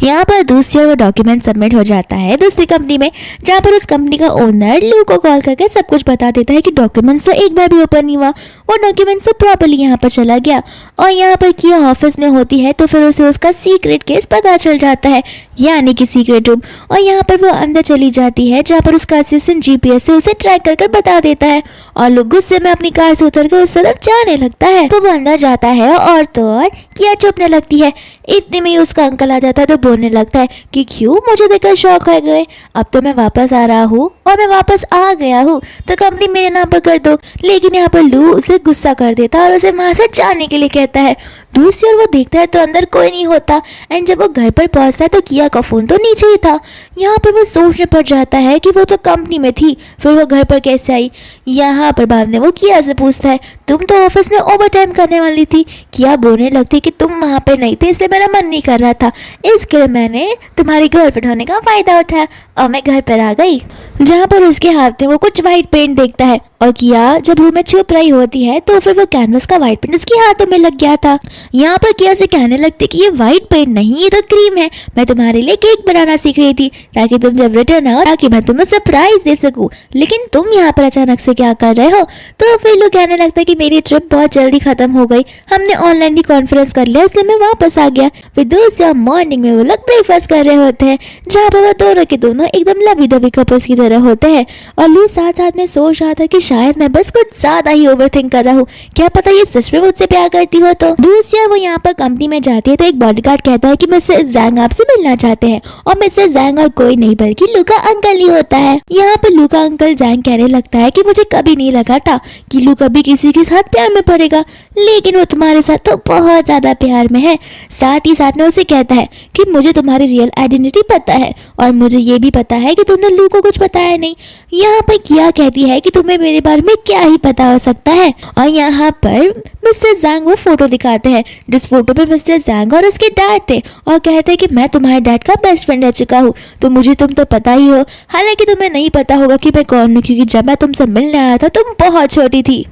S1: यहाँ पर दूसरी ओर वो डॉक्यूमेंट सबमिट हो जाता है दूसरी कंपनी में जहाँ पर उस कंपनी का ओनर लू को कॉल करके सब कुछ बता देता है कि डॉक्यूमेंट्स तो एक बार भी ओपन नहीं हुआ, वो डॉक्यूमेंट्स तो प्रॉपर्ली यहाँ पर चला गया। और यहाँ पर किया ऑफिस में होती है तो फिर उसे उसका सीक्रेट केस पता चल जाता है, यानी कि सीक्रेट रूम। और यहाँ पर वो अंदर चली जाती है जहाँ पर उसका असिस्टेंट जीपीएस से उसे ट्रैक कर बता देता है और लोग गुस्से में अपनी कार से उतर कर उस तरफ जाने लगता है। तो वो अंदर जाता है और तो और किया चुपने लगती है। इतने में ही उसका अंकल आ जाता है तो बोलने लगता है कि क्यों, मुझे देखकर शौक हो गए, अब तो मैं वापस आ रहा हूँ और मैं वापस आ गया हूँ तो कंपनी मेरे नाम पर कर दो। लेकिन यहाँ पर लू उसे गुस्सा कर देता है और उसे वहां से जाने के लिए कहता है। दूसरी ओर वो देखता है तो अंदर कोई नहीं होता एंड जब वो घर पर पहुंचता है तो किया का फोन तो नीचे ही था। यहाँ पर वो सोचने पड़ जाता है कि वो तो कंपनी में थी, फिर वो घर पर कैसे आई। यहाँ पर बाद में वो किया से पूछता है तुम तो ऑफिस में ओवर टाइम करने वाली थी। किया बोलने लगती कि तुम वहाँ पे नहीं थे इसलिए मेरा मन नहीं कर रहा था, इसके लिए मैंने तुम्हारी गर्लफ्रेंड होने का फायदा उठाया और मैं घर पर आ गई। जहाँ पर उसके हाथ में वो कुछ व्हाइट पेंट देखता है और किया जब रूम में छुप रही होती है तो फिर वो कैनवस का व्हाइट पेंट उसके हाथों में लग गया था। यहाँ पर किया से कहने लगती कि ये व्हाइट पेंट नहीं, ये तो क्रीम है, मैं तुम्हारे लिए केक बनाना सीख रही थी ताकि तुम जब रिटर्न आओ ताकि मैं तुम्हें सरप्राइज दे सकूं, लेकिन तुम यहाँ पर अचानक से क्या कर रहे हो। तो फिर लोग कहने लगता है कि मेरी ट्रिप बहुत जल्दी खत्म हो गई, हमने ऑनलाइन ही कॉन्फ्रेंस कर लिया इसलिए मैं वापस आ गया। फिर दूसरे मॉर्निंग में वो लोग ब्रेकफास्ट कर रहे होते हैं जहाँ पर वो दोनों के दोनों एकदम लवी डबी कपल्स की तरह होते हैं और लू साथ साथ में सोच रहा था कि शायद मैं बस कुछ ज्यादा ही ओवरथिंक कर रहा हूँ, क्या पता ये सच में मुझसे प्यार करती हो। तो दूसरी वो यहाँ पर कंपनी में जाती है तो एक बॉडीगार्ड कहता है कि मिस्टर ज़ैंग आपसे मिलना चाहते हैं और मिस्टर ज़ैंग और कोई नहीं बल्कि लू का अंकल ही होता है। यहाँ पर लू का अंकल ज़ैंग कहने लगता है कि मुझे कभी नहीं लगा था कि लू कभी किसी के साथ प्यार में पड़ेगा, लेकिन वो तुम्हारे साथ तो बहुत ज्यादा प्यार में है। साथ ही साथ में उसे कहता है कि मुझे तुम्हारी रियल आइडेंटिटी पता है और मुझे ये भी पता है कि तुमने लू को कुछ बताया नहीं। यहाँ पर किया कहती है कि तुम्हें मेरे बारे में क्या ही पता हो सकता है और यहाँ पर मिस्टर ज़ैंग वो फोटो दिखाते हैं जिस फोटो पे मिस्टर ज़ैंग और उसके डैड थे और कहते हैं कि मैं तुम्हारे डैड का बेस्ट फ्रेंड रह चुका हूँ, तो मुझे तुम तो पता ही हो। हालांकि तुम्हें नहीं पता होगा कि मैं कौन हूँ, क्योंकि जब मैं तुमसे मिलने आया था तुम बहुत छोटी थी।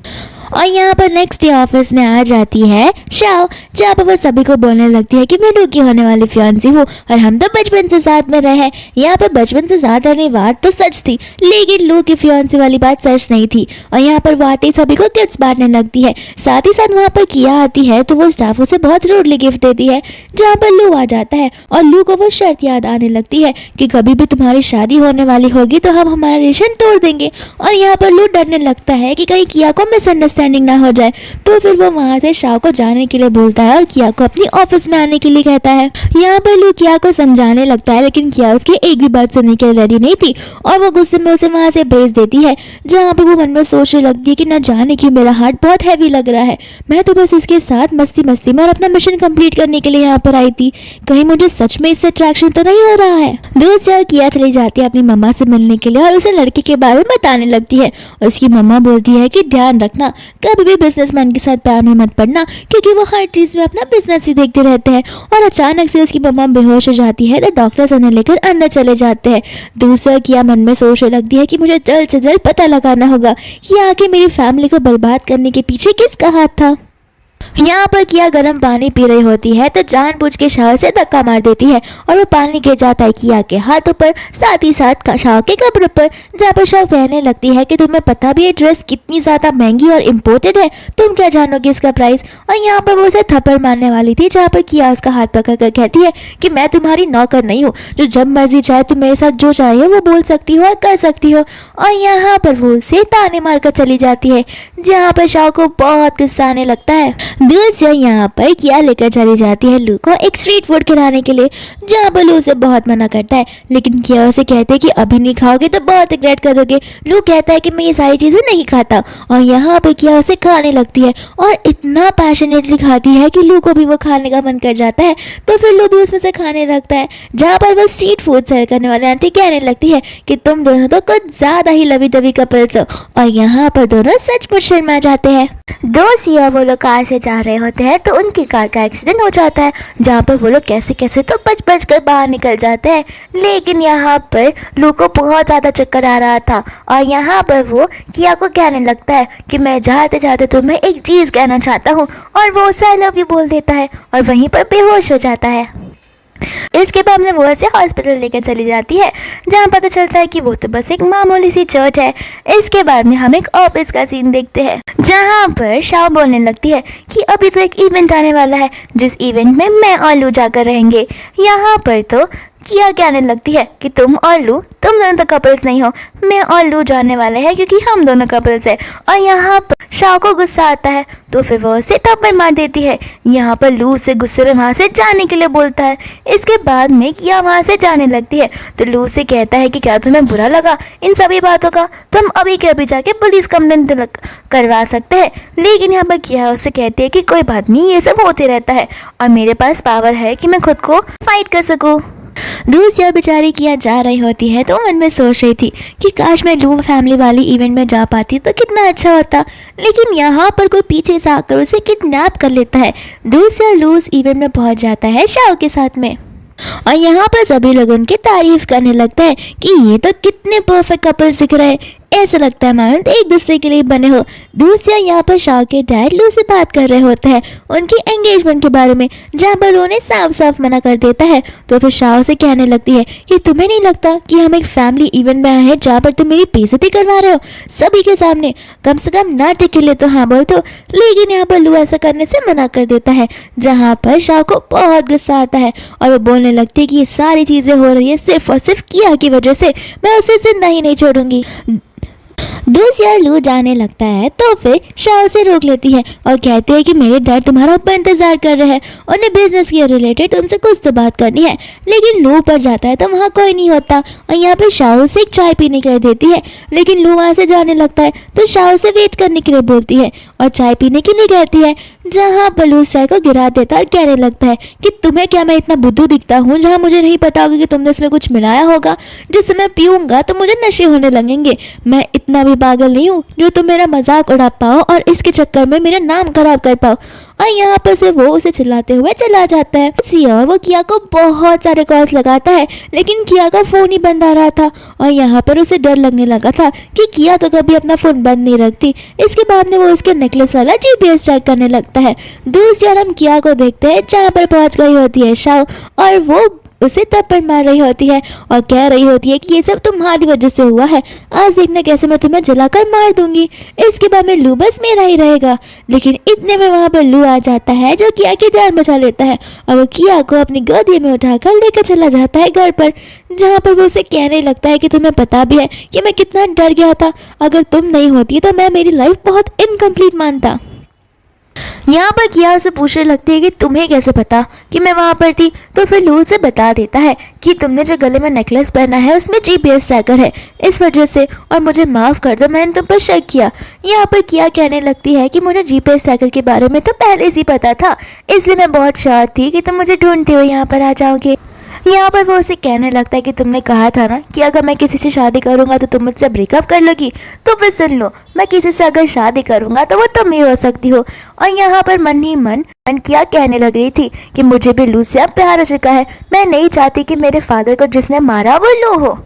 S1: और यहाँ पर नेक्स्ट डे ऑफिस में आ जाती है शाओ, जहाँ पर वो सभी को बोलने लगती है कि मैं लू की होने वाली फियांसी हूँ और हम तो बचपन से साथ में रहे। यहाँ पर बचपन से साथ रहने बात तो सच थी, लेकिन लू की फियांसी वाली बात सच नहीं थी। और यहाँ पर वो आते ही सभी को गिफ्ट बांटने लगती है। साथ ही साथ वहाँ पर किया आती है तो वो स्टाफ उसे बहुत रूडली गिफ्ट देती है, जहाँ पर लू आ जाता है और लू को वो शर्त याद आने लगती है कि कभी भी तुम्हारी शादी होने वाली होगी तो हम हमारा रिलेशन तोड़ देंगे। और यहाँ पर लू डरने लगता है कि कहीं किया को मिसअंडरस्टैंडिंग ना हो जाए, तो फिर वो वहाँ से शाओ को जाने के लिए बोलता है और किया को अपनी ऑफिस में आने के लिए कहता है। यहाँ पर लू किया को समझाने लगता है, लेकिन किया उसकी एक भी बात सुनने के लिए रेडी नहीं थी और वो गुस्से में उसे वहाँ से भेज देती है, जहाँ पर वो मन में सोचने लगती है कि न जाने क्यों मेरा हार्ट बहुत हैवी लग रहा है। मैं तो बस इसके साथ मस्ती मस्ती में और अपना मिशन कंप्लीट करने के लिए यहाँ पर आई थी, कहीं मुझे सच में इससे अट्रैक्शन तो नहीं हो रहा है। दूर से किया चली जाती है अपनी मम्मा से मिलने के लिए और उसे लड़के के बारे में बताने लगती है। उसकी मम्मा बोलती है कि ध्यान रखना, कभी भी बिजनेसमैन के साथ प्यार में मत पड़ना, क्योंकि वो हर चीज में अपना बिजनेस ही देखते रहते हैं। और अचानक से उसकी मम्मा बेहोश हो जाती है तो डॉक्टर्स उन्हें लेकर अंदर चले जाते हैं। दूसरा किया मन में सोचने लगती है कि मुझे जल्द से जल्द पता लगाना होगा कि आगे मेरी फैमिली को बर्बाद करने के पीछे किसका हाथ था। यहाँ पर किया गर्म पानी पी रही होती है तो जानबूझ के शाओ से धक्का मार देती है और वो पानी गिर जाता है किया के हाथों पर, साथ ही साथ शाओ के कपड़ों पर, जहाँ पर शाओ कहने लगती है कि तुम्हें पता भी है ड्रेस कितनी ज्यादा महंगी और इम्पोर्टेड है, तुम क्या जानोगे इसका प्राइस। और यहाँ पर वो उसे थप्पड़ मारने वाली थी, जहाँ पर किया उसका हाथ पकड़ कर कहती है कि मैं तुम्हारी नौकर नहीं हूँ, जो जब मर्जी चाहे तुम मेरे साथ जो चाहे वो बोल सकती हो और कर सकती हो। और यहाँ पर वो उसे ताने मारकर चली जाती है, जहाँ पर शाओ को बहुत गुस्सा आने लगता है। दूसरा यहाँ पर किया लेकर चली जाती है लू को एक स्ट्रीट फूड खिलाने के लिए, जहाँ पर लू उसे बहुत मना करता है, लेकिन किया उसे कहते हैं कि अभी नहीं खाओगे तो बहुत रिग्रेट करोगे। लू कहता है कि मैं ये सारी चीजें नहीं खाता और यहाँ पर किया उसे खाने लगती है और इतना पैशनेटली खाती है कि लू को भी वो खाने का मन कर जाता है, तो फिर लू भी उसमें से खाने लगता है। जहाँ पर वो स्ट्रीट फूड सर्व करने वाले आंटी कहने लगती है कि तुम दोनों तो कुछ ज्यादा ही लवी दवी कपल्स हो, और यहाँ पर दोनों सचमुच शर्मा जाते हैं। दोस्त या वो लोग कार से जा रहे होते हैं तो उनकी कार का एक्सीडेंट हो जाता है, जहाँ पर वो लोग कैसे कैसे तो बच कर बाहर निकल जाते हैं। लेकिन यहाँ पर लू को बहुत ज़्यादा चक्कर आ रहा था और यहाँ पर वो किया को कहने लगता है कि मैं जाते जाते तुम्हें एक चीज़ कहना चाहता हूँ, और वो उसे आई लव यू बोल देता है और वहीं पर बेहोश हो जाता है। इसके बाद में वो उसे हॉस्पिटल लेकर चली जाती है, जहाँ पता चलता है कि वो तो बस एक मामूली सी चोट है। इसके बाद में हम एक ऑफिस का सीन देखते हैं, जहाँ पर शाओ बोलने लगती है कि अभी तो एक इवेंट आने वाला है, जिस इवेंट में मैं और लू जाकर रहेंगे। यहाँ पर तो किया कहने लगती है कि तुम और लू, तुम दोनों तो कपल्स नहीं हो, मैं और लू जाने वाले हैं क्योंकि हम दोनों कपल्स हैं। और यहाँ पर शाओ को गुस्सा आता है तो फिर वो उसे थप्पड़ मार देती है। यहाँ पर लू से गुस्से में वहाँ से जाने के लिए बोलता है। इसके बाद में किया वहाँ से जाने लगती है तो लू से कहता है कि क्या तुम्हें बुरा लगा इन सभी बातों का, तो हम अभी के अभी जाके पुलिस कंप्लेंट करवा सकते हैं। लेकिन यहाँ पर किया उससे कहती है कि कोई बात नहीं, ये सब होते रहता है और मेरे पास पावर है कि मैं खुद को फाइट कर सकूँ। दूसरी बेचारी किया जा रही होती है तो मन में सोच रही थी कि काश मैं लू फैमिली वाली इवेंट में जा पाती तो कितना अच्छा होता, लेकिन यहाँ पर कोई पीछे से आकर उसे किडनैप कर लेता है। दूसरा लू उस इवेंट में पहुंच जाता है शाओ के साथ में और यहाँ पर सभी लोग उनकी तारीफ करने लगते हैं कि ये तो कितने परफेक्ट कपल्स दिख रहे हैं। ऐसा लगता है मानो एक दूसरे के लिए बने हो। दूसरा यहाँ पर शाओ के डैड लू से बात कर रहे होते हैं उनकी एंगेजमेंट के बारे में, जहाँ पर उन्हें साफ साफ मना कर देता है। तो फिर शाओ से कहने लगती है कि तुम्हें नहीं लगता कि हम एक फैमिली इवेंट में आए हैं जहाँ पर तुम मेरी बेइज्जती करवा रहे हो सभी के सामने? कम से कम नाटक के लिए तो हाँ बोल दो। लेकिन यहाँ पर लू ऐसा करने से मना कर देता है, जहाँ पर शाओ को बहुत गुस्सा आता है और वो बोलने लगती है कि ये सारी चीजें हो रही है सिर्फ और सिर्फ किया की वजह से, मैं उसे जिंदा ही नहीं छोड़ूंगी। दूसरा लू जाने लगता है तो फिर शाओ से रोक लेती है और कहती है कि मेरे डैड तुम्हारा ऊपर इंतजार कर रहे हैं, उन्हें बिजनेस के रिलेटेड तुमसे कुछ तो बात करनी है। लेकिन लू पर जाता है तो वहाँ कोई नहीं होता और यहाँ पे शाओ से एक चाय पीने के लिए देती है। लेकिन लू वहाँ से जाने लगता है तो शाओ से वेट करने के लिए बोलती है और चाय पीने के लिए कहती है, जहाँ पर लू चाय को गिरा देता है और कहने लगता है कि तुम्हें क्या मैं इतना बुद्धू दिखता हूँ जहाँ मुझे नहीं पता होगा कि तुमने इसमें कुछ मिलाया होगा, जिससे मैं पीऊंगा तो मुझे नशे होने लगेंगे। मैं इतना भी पागल नहीं हूँ जो तुम मेरा मजाक उड़ा पाओ और इसके चक्कर में मेरा नाम खराब कर पाओ। और यहाँ पर से वो उसे चिल्लाते हुए चला जाता है। और वो किया को बहुत सारे कॉल्स लगाता है लेकिन किया का फोन ही बंद आ रहा था और यहाँ पर उसे डर लगने लगा था कि किया तो कभी अपना फोन बंद नहीं रखती। इसके बाद में वो उसके नेकलेस वाला GPS चेक करने लगता है। दूसरी ओर हम किया को देखते हैं जहाँ पर पहुंच गई होती है शाओ और वो उसे थप्पड़ मार रही होती है और कह रही होती है कि ये सब तुम्हारी वजह से हुआ है, आज देखना कैसे मैं तुम्हें जलाकर मार दूंगी। इसके बाद में लू बस मेरा ही रहेगा। लेकिन इतने में वहां पर लू आ जाता है जो किया की जान बचा लेता है और वो किया को अपनी गोदी में उठाकर लेकर चला जाता है घर पर, जहाँ पर वो उसे कहने लगता है कि तुम्हें पता भी है कि मैं कितना डर गया था, अगर तुम नहीं होती तो मैं मेरी लाइफ बहुत इनकम्प्लीट मानता। यहाँ पर किया उसे पूछने लगती है कि तुम्हें कैसे पता कि मैं वहाँ पर थी। तो फिर लू उसे बता देता है कि तुमने जो गले में नेकलेस पहना है उसमें GPS ट्रैकर है, इस वजह से, और मुझे माफ़ कर दो मैंने तुम पर शक किया। यहाँ पर किया कहने लगती है कि मुझे GPS ट्रैकर के बारे में तो पहले से पता था, इसलिए मैं बहुत श्योर थी कि तुम मुझे ढूंढते हुए यहाँ पर आ जाओगे। यहाँ पर वो उसे कहने लगता है कि तुमने कहा था ना कि अगर मैं किसी से शादी करूंगा तो तुम मुझसे ब्रेकअप कर लोगी, तो फिर सुन लो, मैं किसी से अगर शादी करूंगा तो वो तुम ही हो सकती हो। और यहाँ पर मन ही मन किया कहने लग रही थी कि मुझे भी लू से अब प्यार हो चुका है, मैं नहीं चाहती कि मेरे फादर को जिसने मारा वो लू हो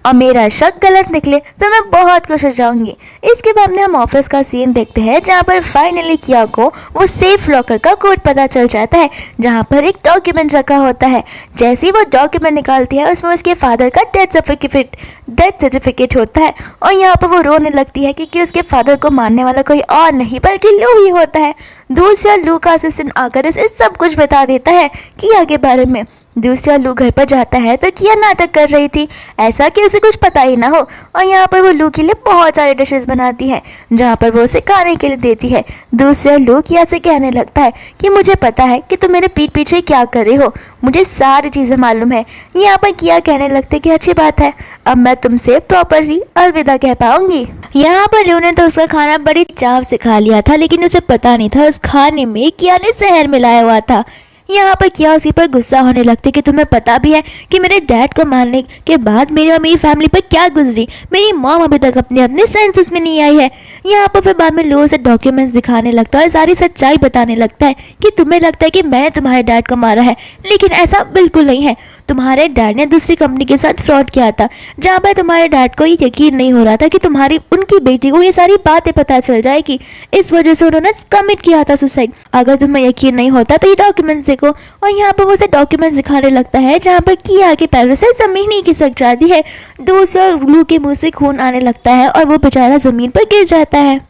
S1: और मेरा शक गलत निकले तो मैं बहुत खुश हो जाऊंगी। इसके बाद में हम ऑफिस का सीन देखते हैं जहाँ पर फाइनली किया को वो सेफ लॉकर का कोड पता चल जाता है, जहाँ पर एक डॉक्यूमेंट रखा होता है। जैसे ही वो डॉक्यूमेंट निकालती है उसमें उसके फादर का डेथ सर्टिफिकेट होता है और यहाँ पर वो रोने लगती है क्योंकि उसके फादर को मारने वाला कोई और नहीं बल्कि लू ही होता है। दूसरा लू का असिस्टेंट आकर इसे सब कुछ बता देता है किया के बारे में। दूसरा लू घर पर जाता है तो किया नाटक कर रही थी ऐसा कि उसे कुछ पता ही ना हो और यहाँ पर वो लू के लिए बहुत सारे डिशेस बनाती है जहाँ पर वो उसे खाने के लिए देती है। दूसरा लू किया से कहने लगता है कि मुझे पता है कि तुम मेरे पीठ पीछे क्या कर रहे हो, मुझे सारी चीज़ें मालूम है। यहाँ पर किया कहने लगते है कि अच्छी बात है, अब मैं तुमसे प्रॉपरली अलविदा कह पाऊंगी। यहाँ पर लू ने तो उसका खाना बड़ी चाव से खा लिया था लेकिन उसे पता नहीं था उस खाने में किया ने जहर मिलाया हुआ था। यहाँ पर किया उसी पर गुस्सा होने लगती कि तुम्हें पता भी है कि मेरे डैड को मारने के बाद मेरी और मेरी फैमिली पर क्या गुजरी, मेरी मॉम अभी तक अपने सेंसेस में नहीं आई है। यहाँ पर फिर बाद में लू से डॉक्यूमेंट्स दिखाने लगता है और सारी सच्चाई बताने लगता है कि तुम्हें लगता है कि मैंने तुम्हारे डैड को मारा है, लेकिन ऐसा बिल्कुल नहीं है। तुम्हारे डैड ने दूसरी कंपनी के साथ फ्रॉड किया था जहाँ पर तुम्हारे डैड को यकीन नहीं हो रहा था कि तुम्हारी उनकी बेटी को ये सारी बातें पता चल जाएगी, इस वजह से उन्होंने कमिट किया था सुसाइड। अगर तुम्हें यकीन नहीं होता तो ये डॉक्यूमेंट्स देखो। और यहाँ पर वो उसे डॉक्यूमेंट्स दिखाने लगता है जहाँ पर किया के पैरों से जमीन ही खिसक जाती है। दूसरा लू के मुंह से खून आने लगता है और वो बेचारा जमीन पर गिर जाता है।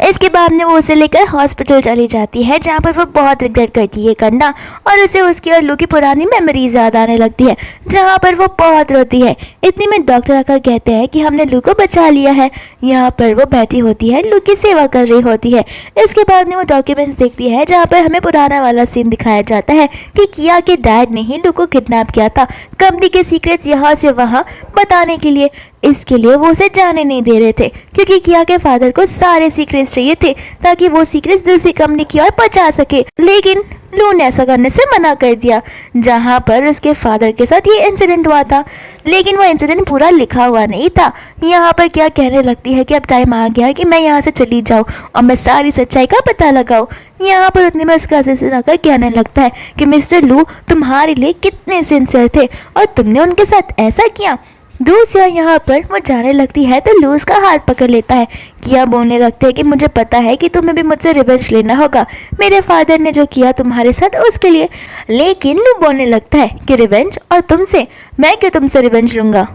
S1: इसके बाद में वो उसे लेकर हॉस्पिटल चली जाती है जहाँ पर वो बहुत रिग्रेट करती है करना और उसे उसकी और लू की पुरानी मेमोरीज याद आने लगती है जहाँ पर वो बहुत रोती है। इतनी में डॉक्टर आकर कहते हैं कि हमने लू को बचा लिया है। यहाँ पर वो बैठी होती है, लू की सेवा कर रही होती है। इसके बाद में वो डॉक्यूमेंट्स देखती है जहाँ पर हमें पुराना वाला सीन दिखाया जाता है कि किया के डैड ने ही लू को किडनैप किया था कंपनी के सीक्रेट्स यहाँ से वहाँ बताने के लिए। इसके लिए वो उसे जाने नहीं दे रहे थे क्योंकि किया के फादर को सारे सीक्रेट्स चाहिए थे ताकि वो सीक्रेट्स दूसरी कंपनी की ओर पहुंचा सके। लेकिन लू ने ऐसा करने से मना कर दिया जहां पर उसके फादर के साथ ये इंसिडेंट हुआ था, लेकिन वो इंसिडेंट पूरा लिखा हुआ नहीं था। यहाँ पर क्या कहने लगती है कि अब टाइम आ गया है कि मैं यहाँ से चली जाऊँ और मैं सारी सच्चाई का पता लगाऊँ। यहाँ पर उतने में उसका असिस्टेंट आकर कहने लगता है कि मिस्टर लू तुम्हारे लिए कितने सिंसियर थे और तुमने उनके साथ ऐसा किया। दूसरी ओर यहाँ पर वो जाने लगती है तो लू उसका हाथ पकड़ लेता है। किया बोलने लगते हैं कि मुझे पता है कि तुम्हें भी मुझसे रिवेंज लेना होगा, मेरे फादर ने जो किया तुम्हारे साथ उसके लिए। लेकिन लू बोलने लगता है कि रिवेंज और तुमसे, मैं क्यों तुमसे रिवेंज लूंगा?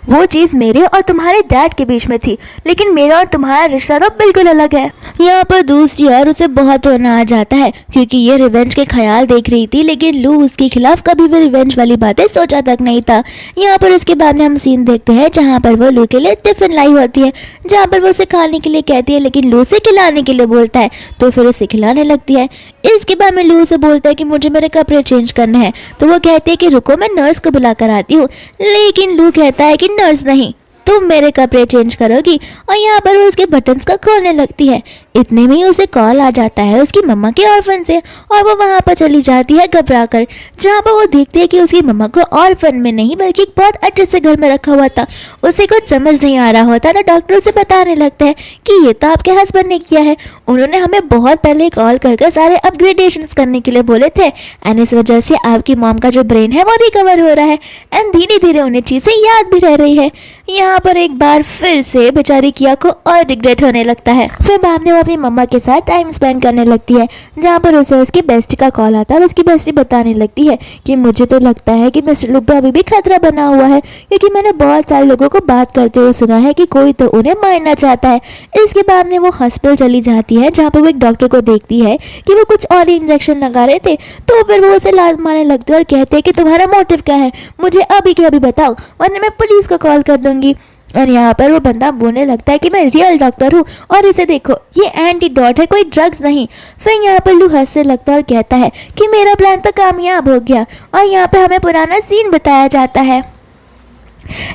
S1: वो चीज़ मेरे और तुम्हारे डैड के बीच में थी, लेकिन मेरा और तुम्हारा रिश्ता तो बिल्कुल अलग है। यहाँ पर दूसरी ओर उसे बहुत रोना आ जाता है क्योंकि ये रिवेंज के ख्याल देख रही थी, लेकिन लू उसके खिलाफ कभी भी रिवेंज वाली बातें सोचा तक नहीं था। यहाँ पर उसके बाद में हम सीन देखते हैं जहाँ पर वो लू के लिए टिफिन लाई होती है, जहाँ पर वो उसे खाने के लिए कहती है, लेकिन लू से खिलाने के लिए बोलता है, तो फिर उसे खिलाने लगती है। इसके बाद में लू से बोलता है कि मुझे मेरे कपड़े चेंज करने हैं, तो वो कहती है कि रुको मैं नर्स को बुला कर आती हूँ। लेकिन लू कहता है कि नर्स नहीं, तुम मेरे कपड़े चेंज करोगी। और यहाँ पर वो उसके बटन्स का खोलने लगती है। इतने में ही उसे कॉल आ जाता है उसकी मम्मा के ऑर्फन से, और वो वहाँ पर चली जाती है घबराकर, जहाँ पर वो देखती है कि उसकी मम्मा को ऑर्फन में नहीं बल्कि एक बहुत अच्छे से घर में रखा हुआ था। उसे कुछ समझ नहीं आ रहा होता तो डॉक्टर उसे बताने लगता है कि ये तो आपके हस्बैंड ने किया है, उन्होंने हमें बहुत पहले कॉल करके सारे अपग्रेडेशन करने के लिए बोले थे, एंड इस वजह से आपकी मॉम का जो ब्रेन है वो रिकवर हो रहा है, एंड धीरे धीरे उन्हें चीज़ें याद भी रह रही है। यहाँ पर एक बार फिर से बेचारी किया को और रिग्रेट होने लगता है। फिर बाद में वो अपनी मम्मा के साथ टाइम स्पेंड करने लगती है, जहाँ पर उसे उसकी बेस्टी का कॉल आता है और उसकी बेस्टी बताने लगती है कि मुझे तो लगता है कि मिस्टर लू पे अभी भी खतरा बना हुआ है, क्योंकि मैंने बहुत सारे लोगों को बात करते हुए सुना है कि कोई तो उन्हें मारना चाहता है। इसके बाद में वो हॉस्पिटल चली जाती है, जहाँ पर वो एक डॉक्टर को देखती है कि वो कुछ और इंजेक्शन लगा रहे थे, तो फिर वो उसे लात मारने लगती है और कहते हैं कि तुम्हारा मोटिव क्या है, मुझे अभी के अभी बताओ वरना मैं पुलिस को कॉल कर दूंगी। और यहाँ पर वो बंदा बोलने लगता है कि मैं रियल डॉक्टर हूँ और इसे देखो ये एंटीडोट है, कोई ड्रग्स नहीं। फिर यहाँ पर लू हंसने लगता है और कहता है कि मेरा प्लान तो कामयाब हो गया। और यहाँ पर हमें पुराना सीन बताया जाता है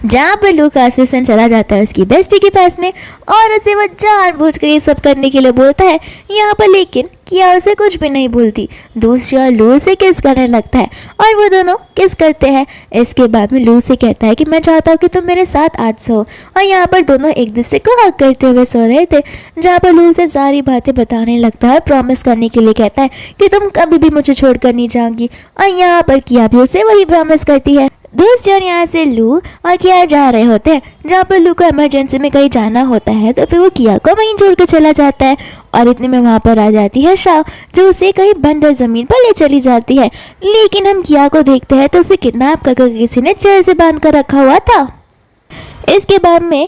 S1: जहाँ पर लू का असिस्टेंट चला जाता है उसकी बेस्टी के पास में और उसे वो जानबूझकर ये सब करने के लिए बोलता है। यहाँ पर लेकिन किया उसे कुछ भी नहीं बोलती। दूसरी ओर लू से किस करने लगता है और वो दोनों किस करते हैं। इसके बाद में लू से कहता है कि मैं चाहता हूँ कि तुम मेरे साथ आज सो। और यहाँ पर दोनों एक दूसरे को हक करते हुए सो रहे थे, जहाँ पर लू से सारी बातें बताने लगता है, प्रॉमिस करने के लिए कहता है कि तुम कभी भी मुझे छोड़कर नहीं जाओगी। और यहाँ पर किया भी उसे वही प्रॉमिस करती है। दूसरी ओर यहाँ से लू और किया जा रहे होते हैं, जहाँ पर लू को इमरजेंसी में कहीं जाना होता है, तो फिर वो किया को वहीं छोड़ कर चला जाता है। और इतने में वहाँ पर आ जाती है शाह, जो उसे कहीं बंजर जमीन पर ले चली जाती है। लेकिन हम किया को देखते हैं तो उसे किडनैप करके किसी ने चेयर से बांध कर रखा हुआ था। इसके बाद में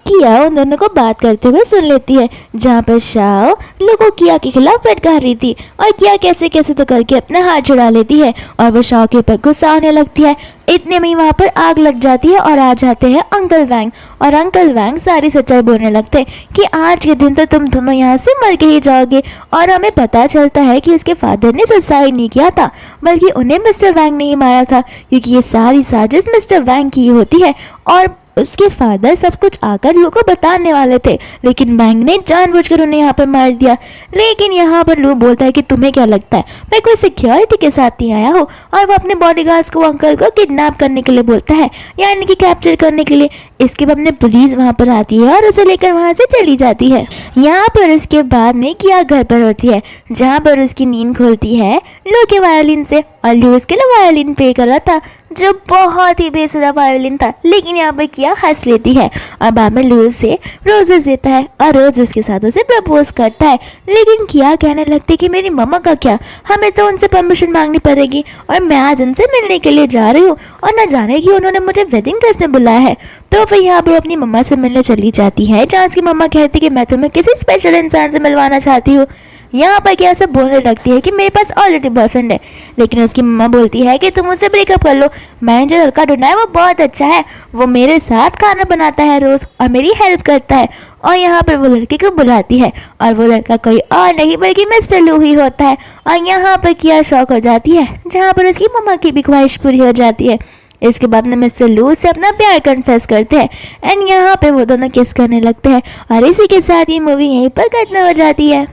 S1: किया उन दोनों को बात करते हुए सुन लेती है, जहाँ पर शाह लोगों किया के खिलाफ फटकार रही थी और किया कैसे कैसे तो करके अपना हाथ छुड़ा लेती है और वो शाह के ऊपर गुस्सा आने लगती है। इतने में वहाँ पर आग लग जाती है और आ जाते हैं अंकल वैंग, और अंकल वैंग सारी सच्चाई बोलने लगते हैं कि आज के दिन तो तुम दोनों यहाँ से मर के ही जाओगे। और हमें पता चलता है कि उसके फादर ने सुसाइड नहीं किया था, बल्कि उन्हें मिस्टर वैंग ने ही मारा था, क्योंकि ये सारी साजिश मिस्टर वैंग की होती है। और उसके फादर सब कुछ आकर लू को बताने वाले थे, लेकिन वैंग ने जानबूझकर उन्हें यहाँ पर मार दिया। लेकिन यहाँ पर लू बोलता है कि तुम्हें क्या लगता है मैं कोई सिक्योरिटी के साथ नहीं आया हूँ। और वो अपने बॉडीगार्ड्स को अंकल को किडनैप करने के लिए बोलता है, यानी कि कैप्चर करने के लिए। इसके बाद में पुलिस वहाँ पर आती है और उसे लेकर वहाँ से चली जाती है। यहाँ पर उसके बाद में किया घर पर होती है, जहाँ पर उसकी नींद खुलती है लू के वायलिन से, और लू उसके लिए वायलिन प्ले कर रहा था जो बहुत ही बेसुरा वायलिन था। लेकिन यहाँ पर किया हंस लेती है और बाद में लू से रोजेस देता है और रोज उसके साथ उसे प्रपोज करता है। लेकिन किया कहने लगती कि मेरी मम्मा का क्या, हमें तो उनसे परमिशन मांगनी पड़ेगी और मैं आज उनसे मिलने के लिए जा रही हूँ और न जाने कि उन्होंने मुझे वेडिंग ड्रेस में बुलाया है। तो फिर यहाँ पर अपनी मम्मा से मिलने चली जाती है, जहाँ उसकी मम्मा कहती कि मैं तुम्हें किसी स्पेशल इंसान से मिलवाना चाहती हूँ। यहाँ पर क्या सब बोलने लगती है कि मेरे पास ऑलरेडी बॉयफ्रेंड है, लेकिन उसकी मम्मा बोलती है कि तुम उससे ब्रेकअप कर लो, मैं जो लड़का ढूंढा है वो बहुत अच्छा है, वो मेरे साथ खाना बनाता है रोज और मेरी हेल्प करता है। और यहाँ पर वो लड़के को बुलाती है और वो लड़का कोई और नहीं बल्कि मिस्टर लू ही होता है। और यहाँ पर किया शॉक हो जाती है, जहाँ पर उसकी मम्मा की भी ख्वाहिश पूरी हो जाती है। इसके बाद में मिस्टर लू से अपना प्यार कन्फेस करते हैं एंड यहाँ पे वो दोनों किस करने लगते हैं। और इसी के साथ ये मूवी यहीं पर खत्म हो जाती है।